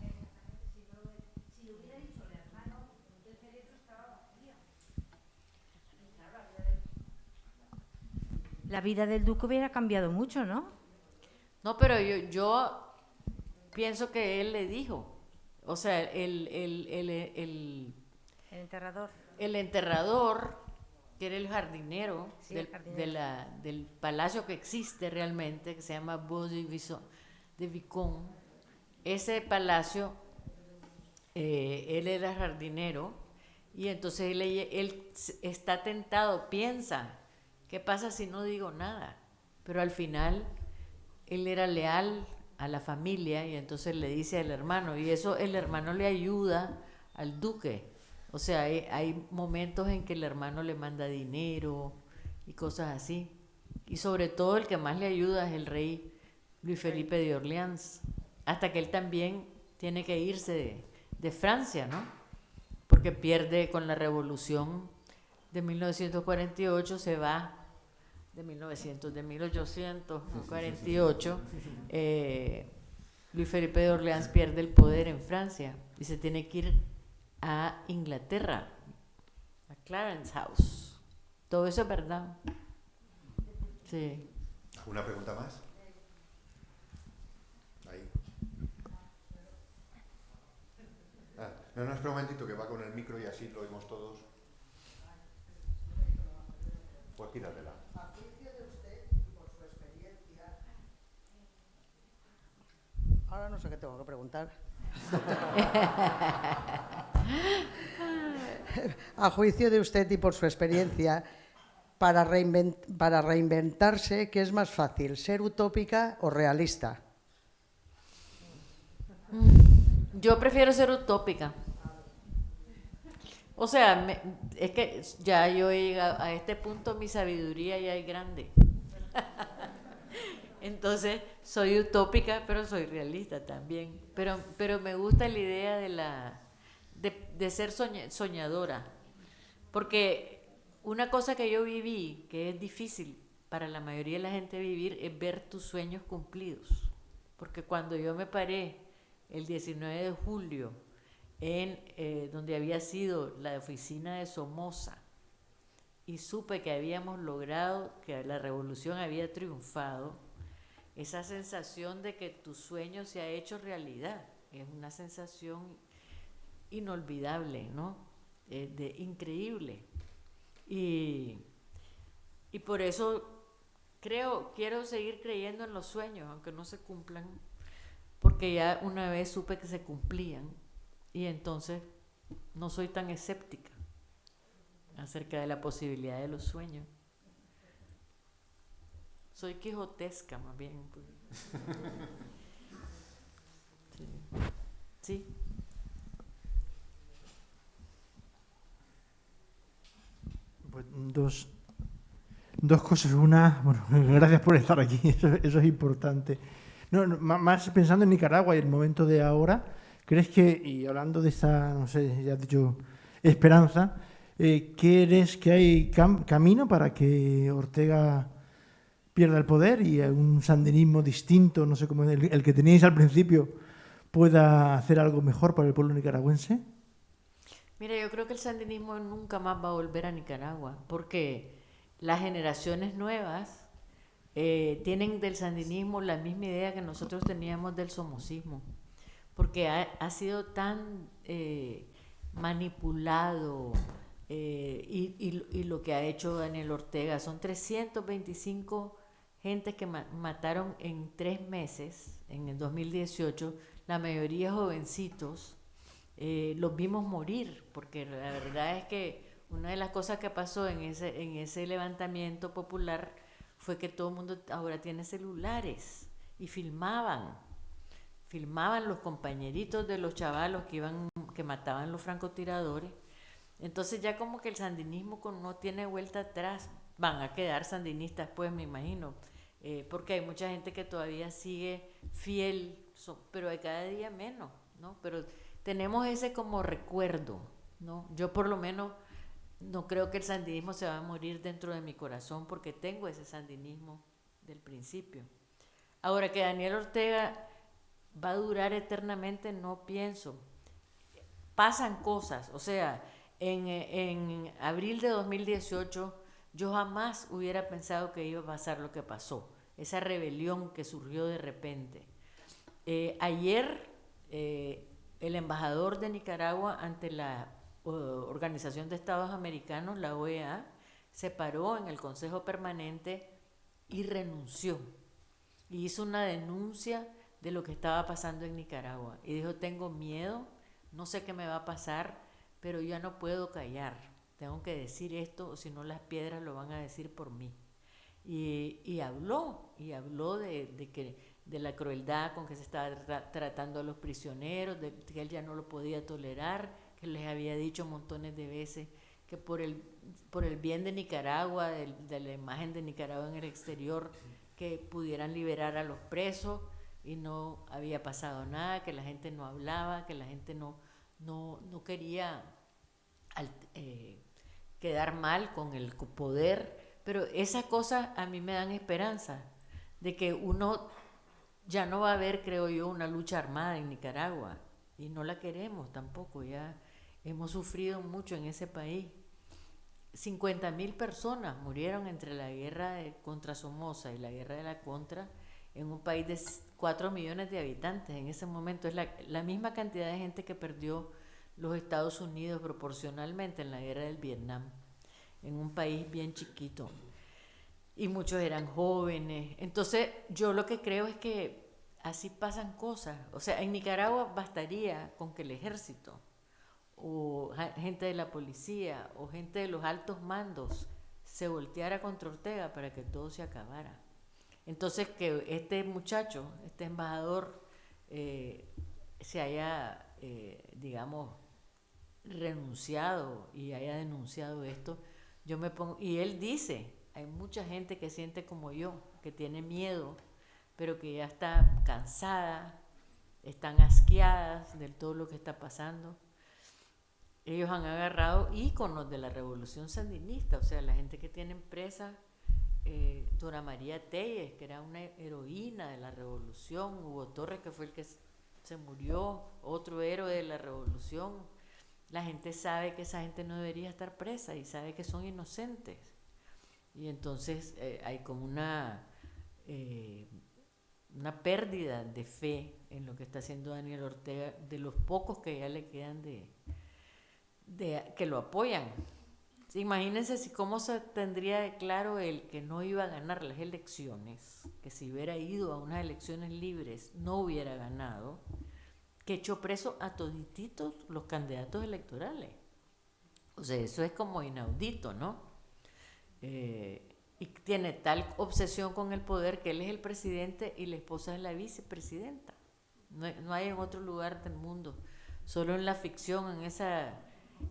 Si le hubiera dicho al hermano, el féretro estaba vacío. La vida del duque hubiera cambiado mucho, ¿no? No, pero yo pienso que él le dijo, o sea, El enterrador. el enterrador, que era el jardinero, Sí, del, el jardinero. del palacio que existe realmente, que se llama Beau de Vicomte, ese palacio, él era jardinero, y entonces él está tentado, piensa, ¿qué pasa si no digo nada? Pero al final él era leal a la familia y entonces le dice al hermano, y eso el hermano le ayuda al duque. O sea, hay momentos en que el hermano le manda dinero y cosas así. Y sobre todo el que más le ayuda es el rey Luis Felipe de Orleans, hasta que él también tiene que irse de Francia, ¿no? Porque pierde con la revolución de 1948, se va de 1848, Luis Felipe de Orleans pierde el poder en Francia y se tiene que ir a Inglaterra, a Clarence House. Todo eso es verdad. Sí. ¿Alguna pregunta más? Ahí. No, espera un momentito que va con el micro y así lo oímos todos. Pues quítatela. A juicio de usted y por su experiencia. Ahora no sé qué tengo que preguntar. A juicio de usted y por su experiencia, para reinventarse, ¿qué es más fácil, ser utópica o realista? Yo prefiero ser utópica. O sea, es que ya yo he llegado a este punto, mi sabiduría ya es grande. Entonces, soy utópica, pero soy realista también. Pero me gusta la idea de ser soñadora. Porque una cosa que yo viví, que es difícil para la mayoría de la gente vivir, es ver tus sueños cumplidos. Porque cuando yo me paré el 19 de julio, en donde había sido la oficina de Somoza, y supe que habíamos logrado, que la revolución había triunfado, esa sensación de que tu sueño se ha hecho realidad, es una sensación inolvidable, ¿no? Increíble. Y por eso quiero seguir creyendo en los sueños, aunque no se cumplan, porque ya una vez supe que se cumplían, y entonces no soy tan escéptica acerca de la posibilidad de los sueños. Soy quijotesca más bien. Sí. Pues dos cosas. Una, bueno, gracias por estar aquí, eso es importante. No, más pensando en Nicaragua y el momento de ahora, ¿crees que, y hablando de esta, no sé, ya has dicho, esperanza, ¿crees que hay camino para que Ortega pierda el poder y un sandinismo distinto, no sé cómo el que teníais al principio, pueda hacer algo mejor para el pueblo nicaragüense? Mira, yo creo que el sandinismo nunca más va a volver a Nicaragua, porque las generaciones nuevas tienen del sandinismo la misma idea que nosotros teníamos del somocismo, porque ha sido tan manipulado, y lo que ha hecho Daniel Ortega, son 325 gentes que mataron en 3 meses, en el 2018, la mayoría jovencitos. Los vimos morir, porque la verdad es que una de las cosas que pasó en ese levantamiento popular fue que todo el mundo ahora tiene celulares y filmaban los compañeritos de los chavalos que mataban los francotiradores. Entonces ya como que el sandinismo no tiene vuelta atrás. Van a quedar sandinistas, pues, me imagino, porque hay mucha gente que todavía sigue fiel, pero hay cada día menos, ¿no? Pero tenemos ese como recuerdo, ¿no? Yo por lo menos no creo que el sandinismo se va a morir dentro de mi corazón, porque tengo ese sandinismo del principio. Ahora, que Daniel Ortega va a durar eternamente, no pienso. Pasan cosas, o sea, en abril de 2018 yo jamás hubiera pensado que iba a pasar lo que pasó. esa rebelión que surgió de repente. Ayer el embajador de Nicaragua ante la Organización de Estados Americanos, la OEA, se paró en el Consejo Permanente y renunció. Y hizo una denuncia de lo que estaba pasando en Nicaragua. Y dijo, tengo miedo, no sé qué me va a pasar, pero ya no puedo callar. Tengo que decir esto, o si no las piedras lo van a decir por mí. Y habló de la crueldad con que se estaba tratando a los prisioneros, de que él ya no lo podía tolerar, que les había dicho montones de veces que por el bien de Nicaragua, de la imagen de Nicaragua en el exterior, que pudieran liberar a los presos, y no había pasado nada, que la gente no hablaba, que la gente no quería quedar mal con el poder. Pero esas cosas a mí me dan esperanza de que uno ya no va a haber, creo yo, una lucha armada en Nicaragua, y no la queremos tampoco. Ya hemos sufrido mucho en ese país. 50.000 personas murieron entre la guerra contra Somoza y la guerra de la Contra, en un país de 4 millones de habitantes. En ese momento es la misma cantidad de gente que perdió los Estados Unidos proporcionalmente en la guerra del Vietnam, en un país bien chiquito, y muchos eran jóvenes. Entonces yo lo que creo es que así pasan cosas. O sea, en Nicaragua bastaría con que el ejército o gente de la policía o gente de los altos mandos se volteara contra Ortega para que todo se acabara. Entonces que este muchacho, este embajador, se haya, digamos, renunciado y haya denunciado esto, yo me pongo, y él dice, hay mucha gente que siente como yo, que tiene miedo, pero que ya está cansada, están asqueadas de todo lo que está pasando. Ellos han agarrado íconos de la revolución sandinista, o sea, la gente que tiene presa, Dora María Telles, que era una heroína de la revolución, Hugo Torres, que fue el que se murió, otro héroe de la revolución. La gente sabe que esa gente no debería estar presa y sabe que son inocentes. Y entonces hay como una pérdida de fe en lo que está haciendo Daniel Ortega, de los pocos que ya le quedan que lo apoyan. Sí, imagínense cómo se tendría de claro el que no iba a ganar las elecciones, que si hubiera ido a unas elecciones libres no hubiera ganado, que echó preso a todititos los candidatos electorales. O sea, eso es como inaudito, ¿no? Y tiene tal obsesión con el poder que él es el presidente y la esposa es la vicepresidenta. No hay en otro lugar del mundo, solo en la ficción,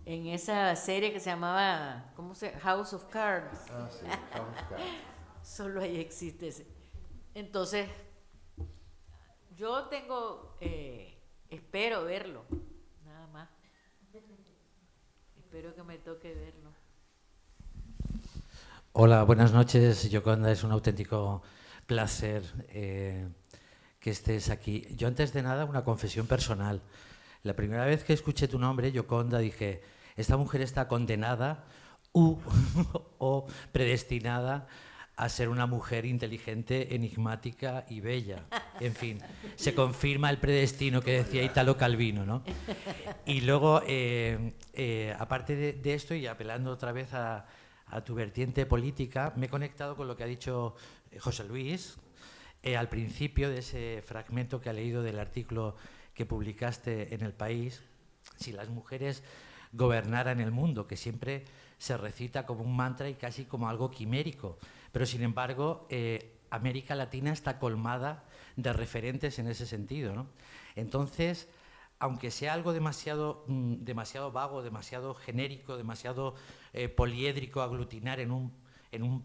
en esa serie que se llamaba, House of Cards. Ah, sí, House of Cards. Solo ahí existe ese. Entonces, yo espero verlo, nada más. Espero que me toque verlo. Hola, buenas noches, Yoconda. Es un auténtico placer que estés aquí. Yo, antes de nada, una confesión personal. La primera vez que escuché tu nombre, Yoconda, dije, esta mujer está condenada o predestinada a ser una mujer inteligente, enigmática y bella. En fin, se confirma el predestino que decía Italo Calvino, ¿no? Y luego, aparte de esto, y apelando otra vez a tu vertiente política, me he conectado con lo que ha dicho José Luis al principio de ese fragmento que ha leído del artículo que publicaste en El País, si las mujeres gobernaran el mundo, que siempre se recita como un mantra y casi como algo quimérico, pero sin embargo América Latina está colmada de referentes en ese sentido, ¿no? Entonces, aunque sea algo demasiado vago, demasiado genérico, demasiado poliédrico aglutinar en un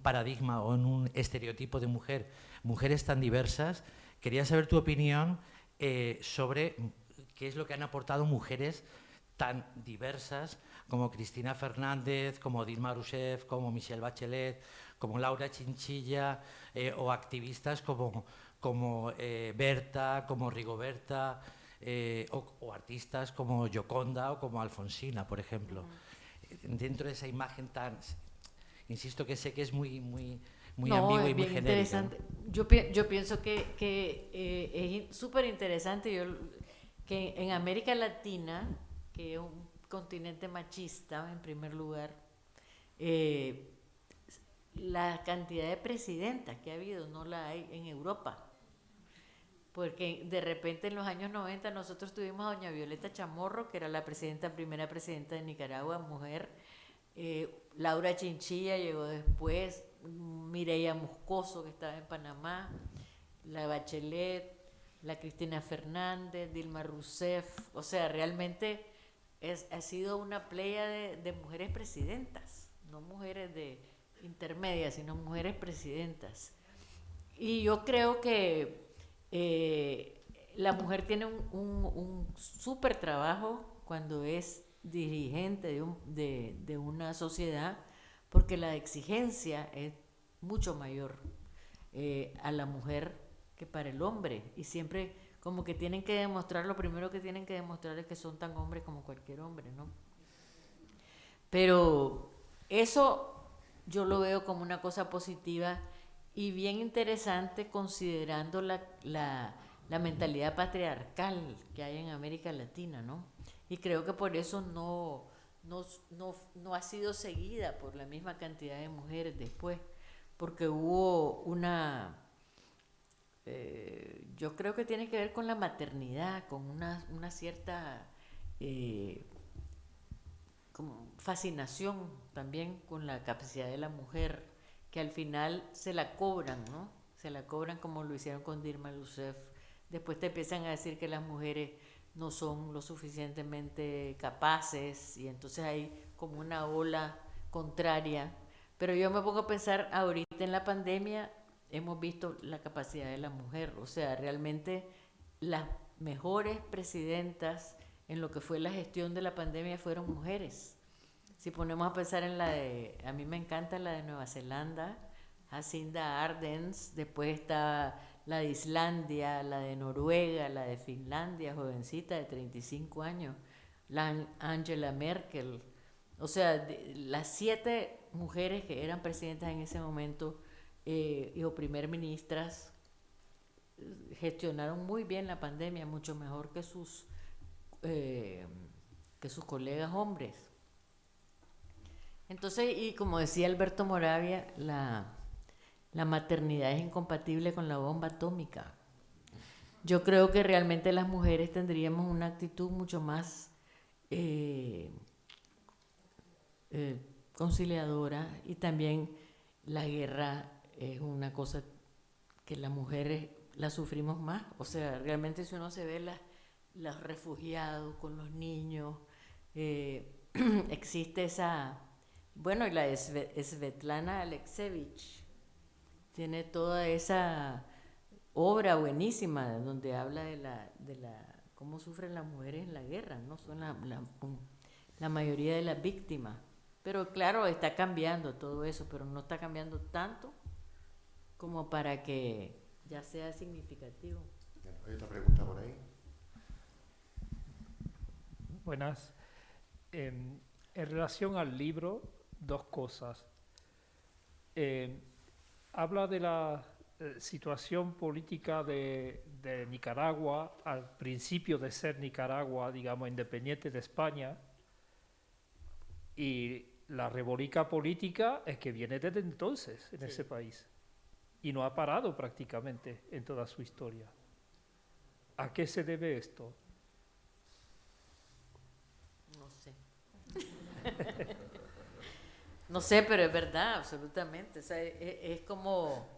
paradigma o en un estereotipo de mujeres tan diversas, quería saber tu opinión sobre qué es lo que han aportado mujeres tan diversas como Cristina Fernández, como Dilma Rousseff, como Michelle Bachelet, como Laura Chinchilla, o activistas como Berta, como Rigoberta, o artistas como Yoconda o como Alfonsina, por ejemplo. Dentro de esa imagen tan, insisto, que sé que es muy muy No, ambigua y es muy bien genérica. interesante. Yo pienso que es súper interesante que en América Latina, que es un continente machista en primer lugar, eh, la cantidad de presidentas que ha habido no la hay en Europa. Porque de repente en los años 90 nosotros tuvimos a doña Violeta Chamorro, que era la primera presidenta de Nicaragua, mujer. Laura Chinchilla llegó después, Mireya Moscoso, que estaba en Panamá, la Bachelet, la Cristina Fernández, Dilma Rousseff. O sea, realmente ha sido una playa de mujeres presidentas, no mujeres de intermedias, sino mujeres presidentas. Y yo creo que la mujer tiene un súper trabajo cuando es dirigente de una sociedad, porque la exigencia es mucho mayor a la mujer que para el hombre, y siempre como que tienen que demostrar, lo primero que tienen que demostrar es que son tan hombres como cualquier hombre, ¿no? Pero eso yo lo veo como una cosa positiva y bien interesante, considerando la mentalidad patriarcal que hay en América Latina, ¿no? Y creo que por eso no ha sido seguida por la misma cantidad de mujeres después, porque hubo yo creo que tiene que ver con la maternidad, con una cierta como fascinación también con la capacidad de la mujer, que al final se la cobran, ¿no? Se la cobran como lo hicieron con Dilma Rousseff. Después te empiezan a decir que las mujeres no son lo suficientemente capaces y entonces hay como una ola contraria. Pero yo me pongo a pensar, ahorita en la pandemia hemos visto la capacidad de la mujer, o sea, realmente las mejores presidentas en lo que fue la gestión de la pandemia fueron mujeres. Si ponemos a pensar en a mí me encanta la de Nueva Zelanda, Jacinda Ardern, después está la de Islandia, la de Noruega, la de Finlandia, jovencita de 35 años, la Angela Merkel. O sea, las 7 mujeres que eran presidentas en ese momento o primer ministras gestionaron muy bien la pandemia, mucho mejor que sus colegas hombres. Entonces, y como decía Alberto Moravia, la maternidad es incompatible con la bomba atómica. Yo creo que realmente las mujeres tendríamos una actitud mucho más conciliadora, y también la guerra es una cosa que las mujeres la sufrimos más. O sea, realmente si uno se ve los refugiados con los niños, existe esa... Bueno, y la de Svetlana Alexievich tiene toda esa obra buenísima donde habla de cómo sufren las mujeres en la guerra, ¿no? Son la mayoría de las víctimas. Pero claro, está cambiando todo eso, pero no está cambiando tanto como para que ya sea significativo. ¿Hay otra pregunta por ahí? Buenas. En relación al libro, 2 cosas. Habla de la situación política de Nicaragua al principio de ser Nicaragua, digamos, independiente de España, y la revoltica política es que viene desde entonces en ese país y no ha parado prácticamente en toda su historia. ¿A qué se debe esto? No sé. No sé, pero es verdad, absolutamente. O sea, es como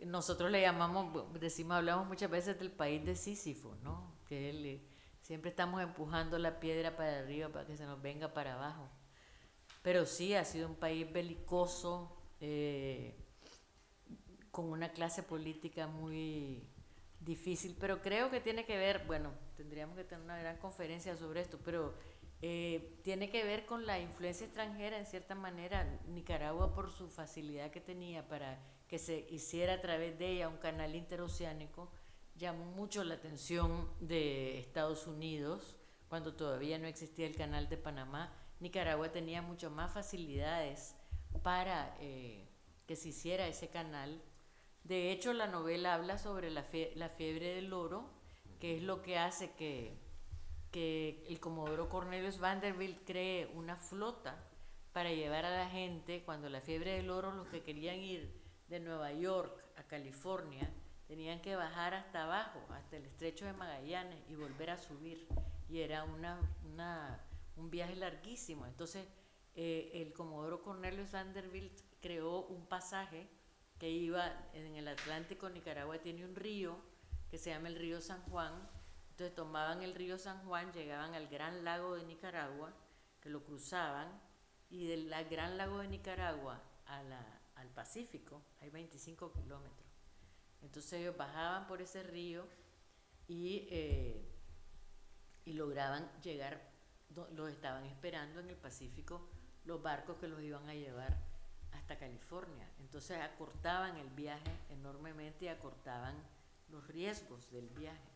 nosotros le hablamos muchas veces del país de Sísifo, ¿no? Que siempre estamos empujando la piedra para arriba para que se nos venga para abajo. Pero sí, ha sido un país belicoso, con una clase política muy difícil, pero creo que tiene que ver, bueno, tendríamos que tener una gran conferencia sobre esto, pero tiene que ver con la influencia extranjera en cierta manera. Nicaragua, por su facilidad que tenía para que se hiciera a través de ella un canal interoceánico, llamó mucho la atención de Estados Unidos. Cuando todavía no existía el canal de Panamá, Nicaragua tenía mucho más facilidades para que se hiciera ese canal. De hecho, la novela habla sobre la fiebre del oro, que es lo que hace que el comodoro Cornelius Vanderbilt cree una flota para llevar a la gente. Cuando la fiebre del oro, los que querían ir de Nueva York a California, tenían que bajar hasta abajo, hasta el estrecho de Magallanes y volver a subir. Y era un viaje larguísimo. Entonces, el comodoro Cornelius Vanderbilt creó un pasaje que iba en el Atlántico. Nicaragua tiene un río que se llama el río San Juan. Entonces tomaban el río San Juan, llegaban al Gran Lago de Nicaragua, que lo cruzaban, y del Gran Lago de Nicaragua al Pacífico hay 25 kilómetros. Entonces ellos bajaban por ese río y lograban llegar, los estaban esperando en el Pacífico los barcos que los iban a llevar hasta California. Entonces acortaban el viaje enormemente y acortaban los riesgos del viaje.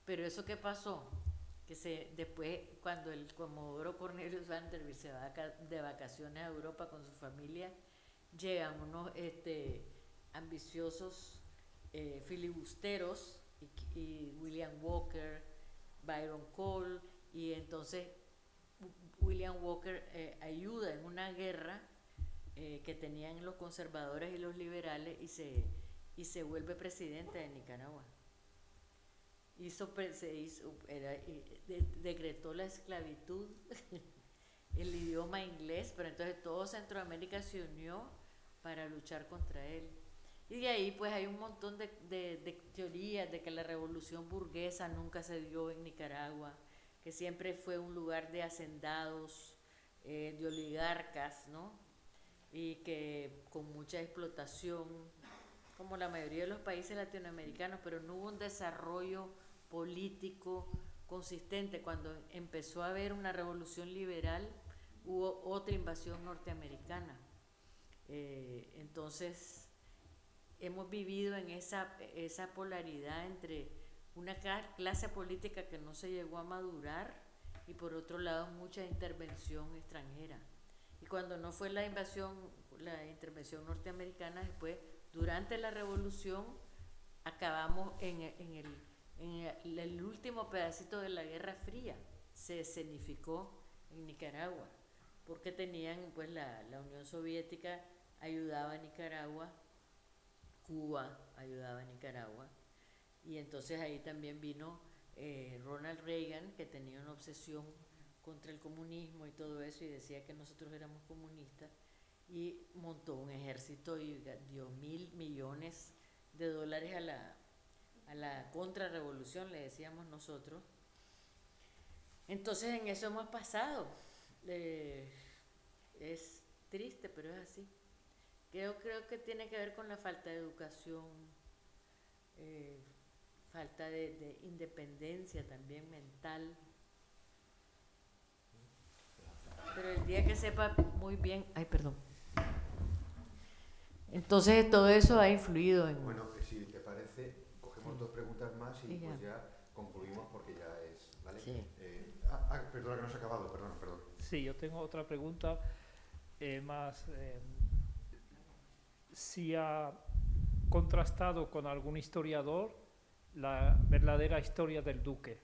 Pero eso que pasó, que después cuando el comodoro Cornelius Vanderbilt se va de vacaciones a Europa con su familia, llegan unos ambiciosos filibusteros y William Walker, Byron Cole, y entonces William Walker ayuda en una guerra que tenían los conservadores y los liberales y se vuelve presidente de Nicaragua. Decretó la esclavitud, el idioma inglés, pero entonces todo Centroamérica se unió para luchar contra él. Y de ahí pues hay un montón de teorías de que la revolución burguesa nunca se dio en Nicaragua, que siempre fue un lugar de hacendados, de oligarcas, ¿no? Y que con mucha explotación, como la mayoría de los países latinoamericanos, pero no hubo un desarrollo político consistente. Cuando empezó a haber una revolución liberal, hubo otra invasión norteamericana. Entonces, hemos vivido en esa polaridad entre una clase política que no se llegó a madurar y por otro lado mucha intervención extranjera. Y cuando no fue la intervención norteamericana, después, durante la revolución, acabamos en el último pedacito de la Guerra Fría. Se escenificó en Nicaragua, porque tenían, pues la Unión Soviética ayudaba a Nicaragua, Cuba ayudaba a Nicaragua, y entonces ahí también vino Ronald Reagan, que tenía una obsesión contra el comunismo y todo eso, y decía que nosotros éramos comunistas, y montó un ejército y dio $1.000 millones a la contrarrevolución, le decíamos nosotros. Entonces en eso hemos pasado. Es triste, pero es así. Yo creo que tiene que ver con la falta de educación, falta de independencia también mental. Pero el día que sepa muy bien, entonces todo eso ha influido en... Bueno, si te parece, cogemos 2 preguntas más y pues ya concluimos porque ya es, ¿vale? Sí. Perdona que no se ha acabado, perdón. Sí, yo tengo otra pregunta más. Si ha contrastado con algún historiador la verdadera historia del duque.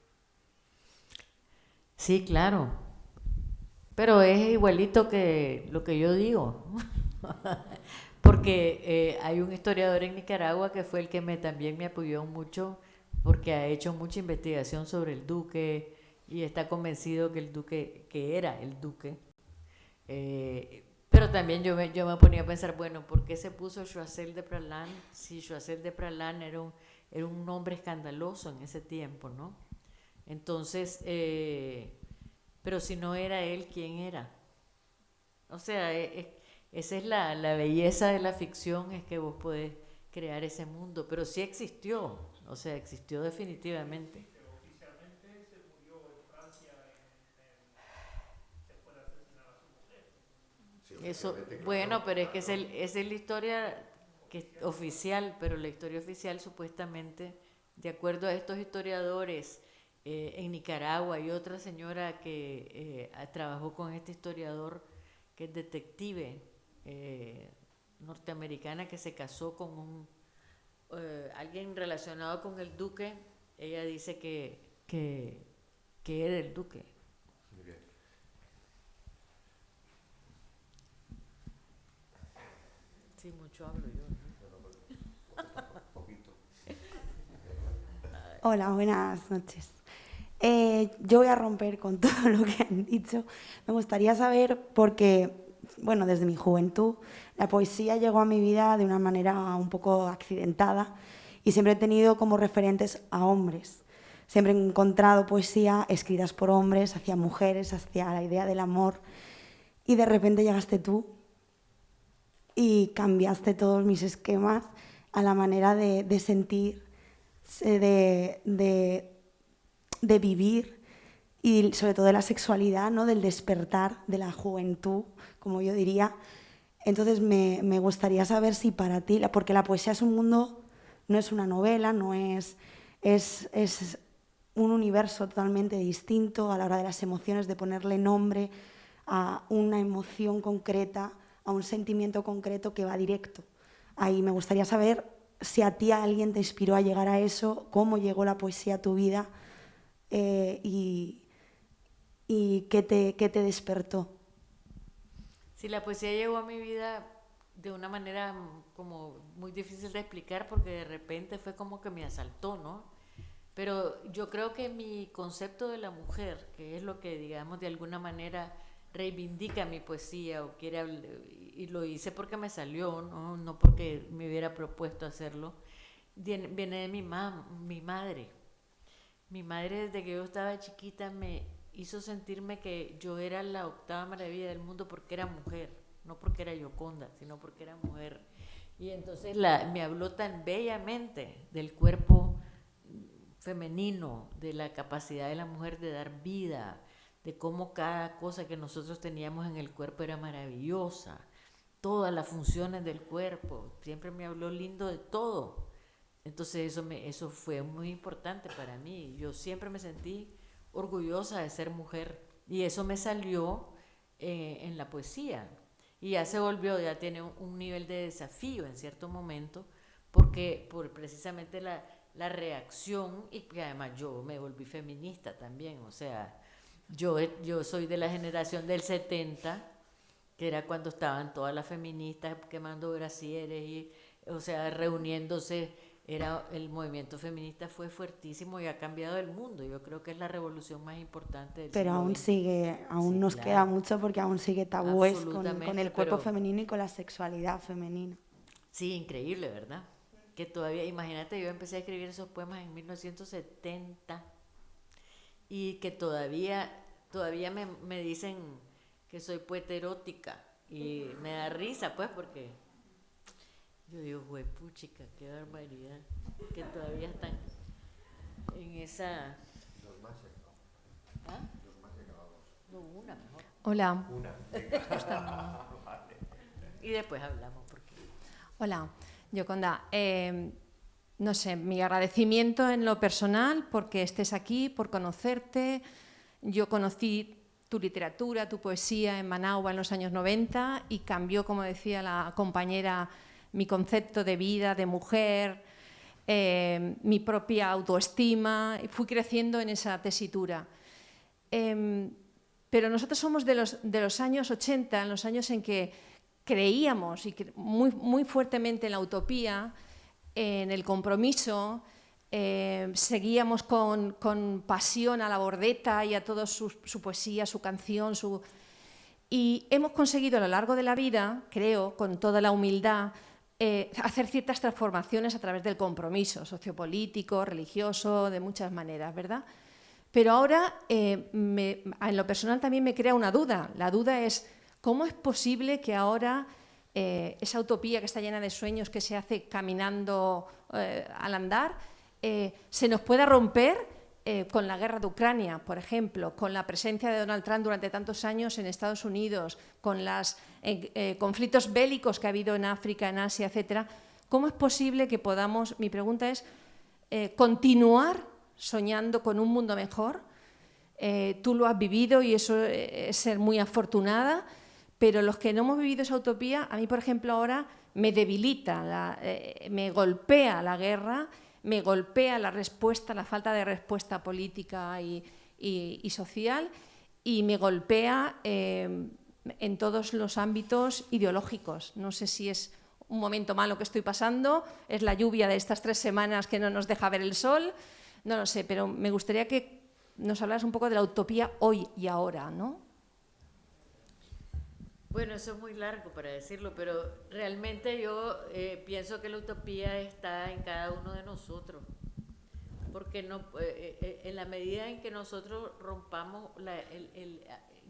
Sí, claro. Pero es igualito que lo que yo digo. Porque hay un historiador en Nicaragua que fue el que también me apoyó mucho, porque ha hecho mucha investigación sobre el duque y está convencido que era el duque. Pero también yo me ponía a pensar, bueno, ¿por qué se puso Choiseul de Praslin? Si Choiseul de Praslin era un nombre escandaloso en ese tiempo, ¿no? Entonces, pero si no era él, ¿quién era? O sea, esa es la belleza de la ficción, es que vos podés crear ese mundo, pero sí existió, o sea, existió definitivamente. Pero oficialmente se murió en Francia después de asesinar a su mujer. Sí, Eso, bueno, pero es que esa es la historia oficial, pero la historia oficial supuestamente, de acuerdo a estos historiadores, en Nicaragua hay otra señora que trabajó con este historiador que es detective, norteamericana que se casó con alguien relacionado con el duque. Ella dice que era el duque. Muy bien. Sí, mucho hablo yo, ¿no? Hola, buenas noches. Yo voy a romper con todo lo que han dicho. Me gustaría saber, porque, bueno, desde mi juventud, la poesía llegó a mi vida de una manera un poco accidentada y siempre he tenido como referentes a hombres. Siempre he encontrado poesía escritas por hombres, hacia mujeres, hacia la idea del amor. Y de repente llegaste tú y cambiaste todos mis esquemas a la manera de sentir, de vivir y sobre todo de la sexualidad, ¿no? Del despertar de la juventud, como yo diría. Entonces me gustaría saber si para ti, porque la poesía es un mundo, no es una novela, no es un universo totalmente distinto a la hora de las emociones, de ponerle nombre a una emoción concreta, a un sentimiento concreto que va directo. Ahí me gustaría saber si a ti alguien te inspiró a llegar a eso, cómo llegó la poesía a tu vida y qué te despertó. Sí, la poesía llegó a mi vida de una manera como muy difícil de explicar porque de repente fue como que me asaltó, ¿no? Pero yo creo que mi concepto de la mujer, que es lo que, digamos, de alguna manera reivindica mi poesía o quiere, y lo hice porque me salió, no porque me hubiera propuesto hacerlo, viene de mi madre. Mi madre, desde que yo estaba chiquita, me hizo sentirme que yo era la octava maravilla del mundo porque era mujer, no porque era Gioconda, sino porque era mujer. Y entonces me habló tan bellamente del cuerpo femenino, de la capacidad de la mujer de dar vida, de cómo cada cosa que nosotros teníamos en el cuerpo era maravillosa, todas las funciones del cuerpo, siempre me habló lindo de todo. Entonces eso fue muy importante para mí. Yo siempre me sentí orgullosa de ser mujer y eso me salió en la poesía. Y ya se volvió, ya tiene un nivel de desafío en cierto momento, porque por precisamente la reacción, y que además yo me volví feminista también, o sea, yo soy de la generación del 70, que era cuando estaban todas las feministas quemando brasieres y, o sea, reuniéndose. El movimiento feminista fue fuertísimo y ha cambiado el mundo. Yo creo que es la revolución más importante del Pero siglo XX. aún Sí, nos claro. queda mucho porque aún sigue tabúes con el cuerpo pero femenino y con la sexualidad femenina. Sí, increíble, ¿verdad? Que todavía, imagínate, yo empecé a escribir esos poemas en 1970 y que todavía me dicen que soy poeta erótica y me da risa, pues, porque yo digo, puchica, qué barbaridad, que todavía están en esa... Dos más, ¿Ah? Dos más y acabamos. No, una mejor. Hola. Una. Vale. Y después hablamos, porque... Hola, Gioconda. No sé, mi agradecimiento en lo personal porque estés aquí, por conocerte. Yo conocí tu literatura, tu poesía en Managua en los años 90 y cambió, como decía la compañera, mi concepto de vida, de mujer, mi propia autoestima, y fui creciendo en esa tesitura. Pero nosotros somos de los años 80, en los años en que creíamos muy, muy fuertemente en la utopía, en el compromiso, seguíamos con pasión a la Bordeta y a toda su poesía, su canción, y hemos conseguido a lo largo de la vida, creo, con toda la humildad, hacer ciertas transformaciones a través del compromiso sociopolítico, religioso, de muchas maneras, ¿verdad? Pero ahora, en lo personal también me crea una duda. La duda es, ¿cómo es posible que ahora esa utopía que está llena de sueños que se hace caminando al andar, se nos pueda romper con la guerra de Ucrania, por ejemplo, con la presencia de Donald Trump durante tantos años en Estados Unidos, con los conflictos bélicos que ha habido en África, en Asia, etcétera? ¿Cómo es posible que podamos, mi pregunta es, continuar soñando con un mundo mejor? Tú lo has vivido y eso es ser muy afortunada, pero los que no hemos vivido esa utopía, a mí, por ejemplo, ahora me debilita, me golpea la guerra, me golpea la respuesta, la falta de respuesta política y social, y me golpea en todos los ámbitos ideológicos. No sé si es un momento malo que estoy pasando, es la lluvia de estas 3 semanas que no nos deja ver el sol, no lo sé, pero me gustaría que nos hablaras un poco de la utopía hoy y ahora, ¿no? Bueno, eso es muy largo para decirlo, pero realmente yo pienso que la utopía está en cada uno de nosotros, porque no, en la medida en que nosotros rompamos,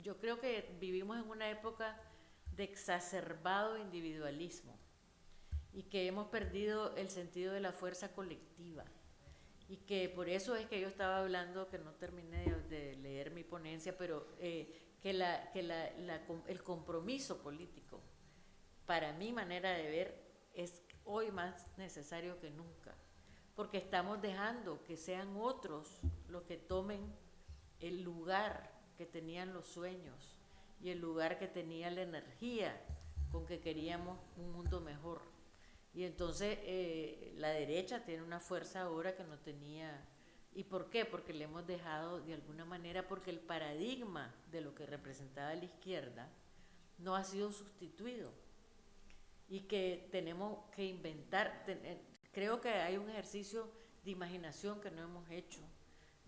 yo creo que vivimos en una época de exacerbado individualismo y que hemos perdido el sentido de la fuerza colectiva, y que por eso es que yo estaba hablando, que no terminé de leer mi ponencia, pero que el compromiso político, para mi manera de ver, es hoy más necesario que nunca, porque estamos dejando que sean otros los que tomen el lugar que tenían los sueños y el lugar que tenía la energía con que queríamos un mundo mejor. Y entonces la derecha tiene una fuerza ahora que no tenía. ¿Y por qué? Porque le hemos dejado de alguna manera, porque el paradigma de lo que representaba la izquierda no ha sido sustituido y que tenemos que inventar. Creo que hay un ejercicio de imaginación que no hemos hecho,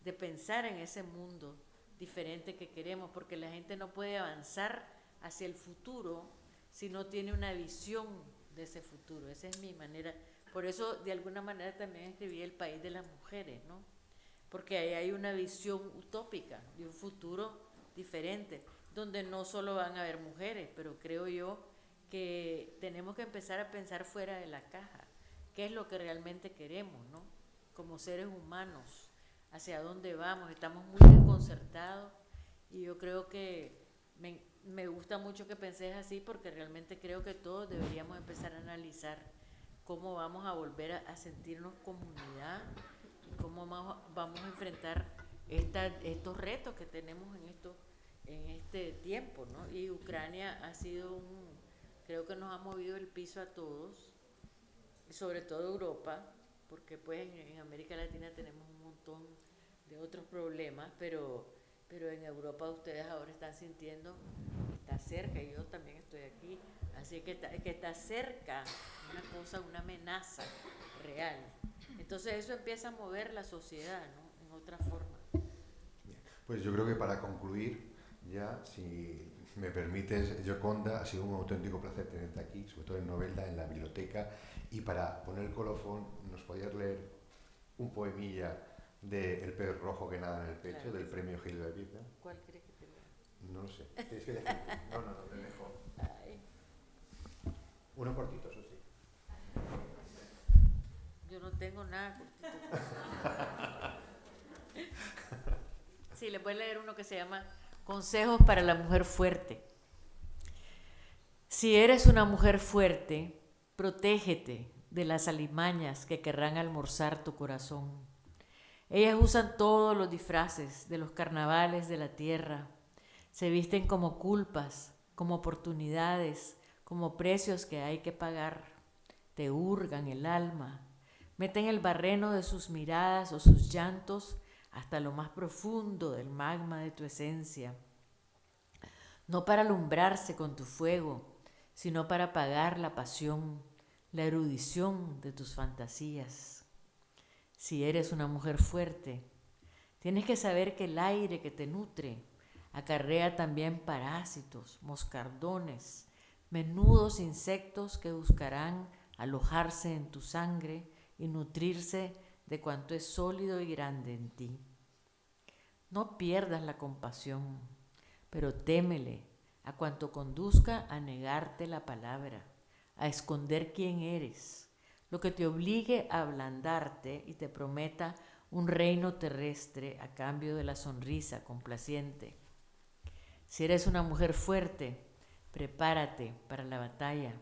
de pensar en ese mundo diferente que queremos, porque la gente no puede avanzar hacia el futuro si no tiene una visión de ese futuro. Esa es mi manera. Por eso, de alguna manera, también escribí El país de las mujeres, ¿no? Porque ahí hay una visión utópica de un futuro diferente, donde no solo van a haber mujeres, pero creo yo que tenemos que empezar a pensar fuera de la caja. ¿Qué es lo que realmente queremos, ¿no? Como seres humanos, hacia dónde vamos. Estamos muy desconcertados y yo creo que me gusta mucho que penses así, porque realmente creo que todos deberíamos empezar a analizar cómo vamos a volver a sentirnos comunidad y cómo vamos a enfrentar estos retos que tenemos en este tiempo, ¿no? Y Ucrania ha sido creo que nos ha movido el piso a todos, y sobre todo Europa, porque pues en América Latina tenemos un montón de otros problemas, pero en Europa ustedes ahora están sintiendo que está cerca, y yo también estoy aquí, así que está cerca una cosa, una amenaza real. Entonces eso empieza a mover la sociedad, ¿no? En otra forma. Pues yo creo que para concluir, ya, si me permites, Gioconda, ha sido un auténtico placer tenerte aquí, sobre todo en Novelda, en la biblioteca, y para poner el colofón, ¿nos podías leer un poemilla de El pez rojo que nada en el pecho, claro, del premio Gil de Vida? ¿Cuál crees que te lea? No lo sé. Tienes que elegir. No, te dejo. Ay. Uno cortito, eso sí. Yo no tengo nada cortito. Sí, les voy a leer uno que se llama Consejos para la mujer fuerte. Si eres una mujer fuerte, protégete de las alimañas que querrán almorzar tu corazón. Ellas usan todos los disfraces de los carnavales de la tierra. Se visten como culpas, como oportunidades, como precios que hay que pagar. Te hurgan el alma, meten el barreno de sus miradas o sus llantos hasta lo más profundo del magma de tu esencia. No para alumbrarse con tu fuego, sino para apagar la pasión, la erudición de tus fantasías. Si eres una mujer fuerte, tienes que saber que el aire que te nutre acarrea también parásitos, moscardones, menudos insectos que buscarán alojarse en tu sangre y nutrirse de cuanto es sólido y grande en ti. No pierdas la compasión, pero témele a cuanto conduzca a negarte la palabra, a esconder quién eres, lo que te obligue a ablandarte y te prometa un reino terrestre a cambio de la sonrisa complaciente. Si eres una mujer fuerte, prepárate para la batalla,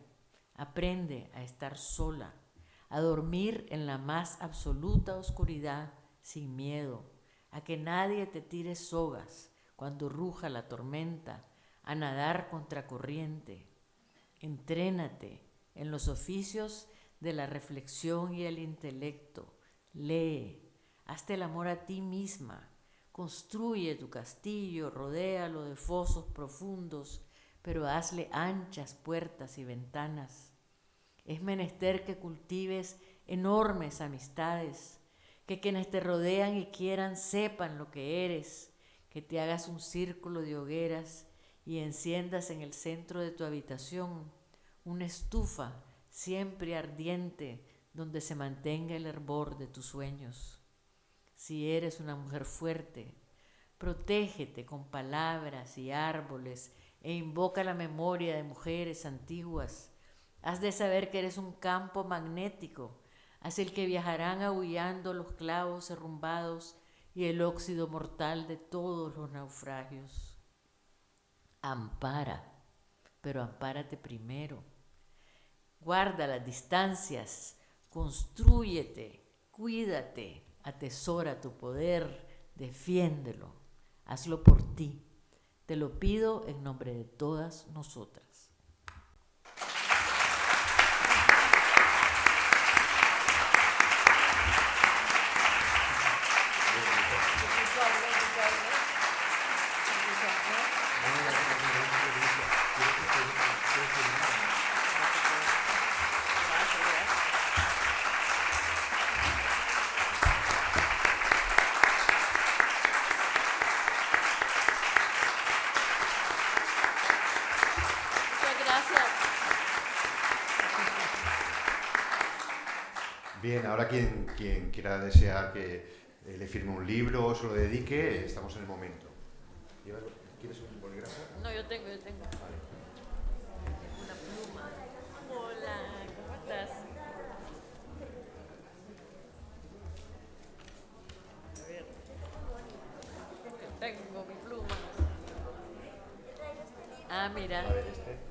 aprende a estar sola, a dormir en la más absoluta oscuridad sin miedo, a que nadie te tire sogas cuando ruja la tormenta, a nadar contracorriente. Entrénate en los oficios de la reflexión y el intelecto. Lee, hazte el amor a ti misma, construye tu castillo, rodéalo de fosos profundos, pero hazle anchas puertas y ventanas. Es menester que cultives enormes amistades, que quienes te rodean y quieran sepan lo que eres, que te hagas un círculo de hogueras y enciendas en el centro de tu habitación una estufa siempre ardiente donde se mantenga el hervor de tus sueños. Si eres una mujer fuerte, protégete con palabras y árboles e invoca la memoria de mujeres antiguas. Has de saber que eres un campo magnético hacia el que viajarán aullando los clavos derrumbados y el óxido mortal de todos los naufragios. Ampara, pero ampárate primero. Guarda las distancias, constrúyete, cuídate, atesora tu poder, defiéndelo, hazlo por ti. Te lo pido en nombre de todas nosotras. Bien, ahora quien quiera desear que le firme un libro o se lo dedique, estamos en el momento. ¿Quieres un bolígrafo? No, yo tengo. Vale. Una pluma. Hola, ¿cómo estás? A ver. Tengo mi pluma. Ah, mira. A ver, este.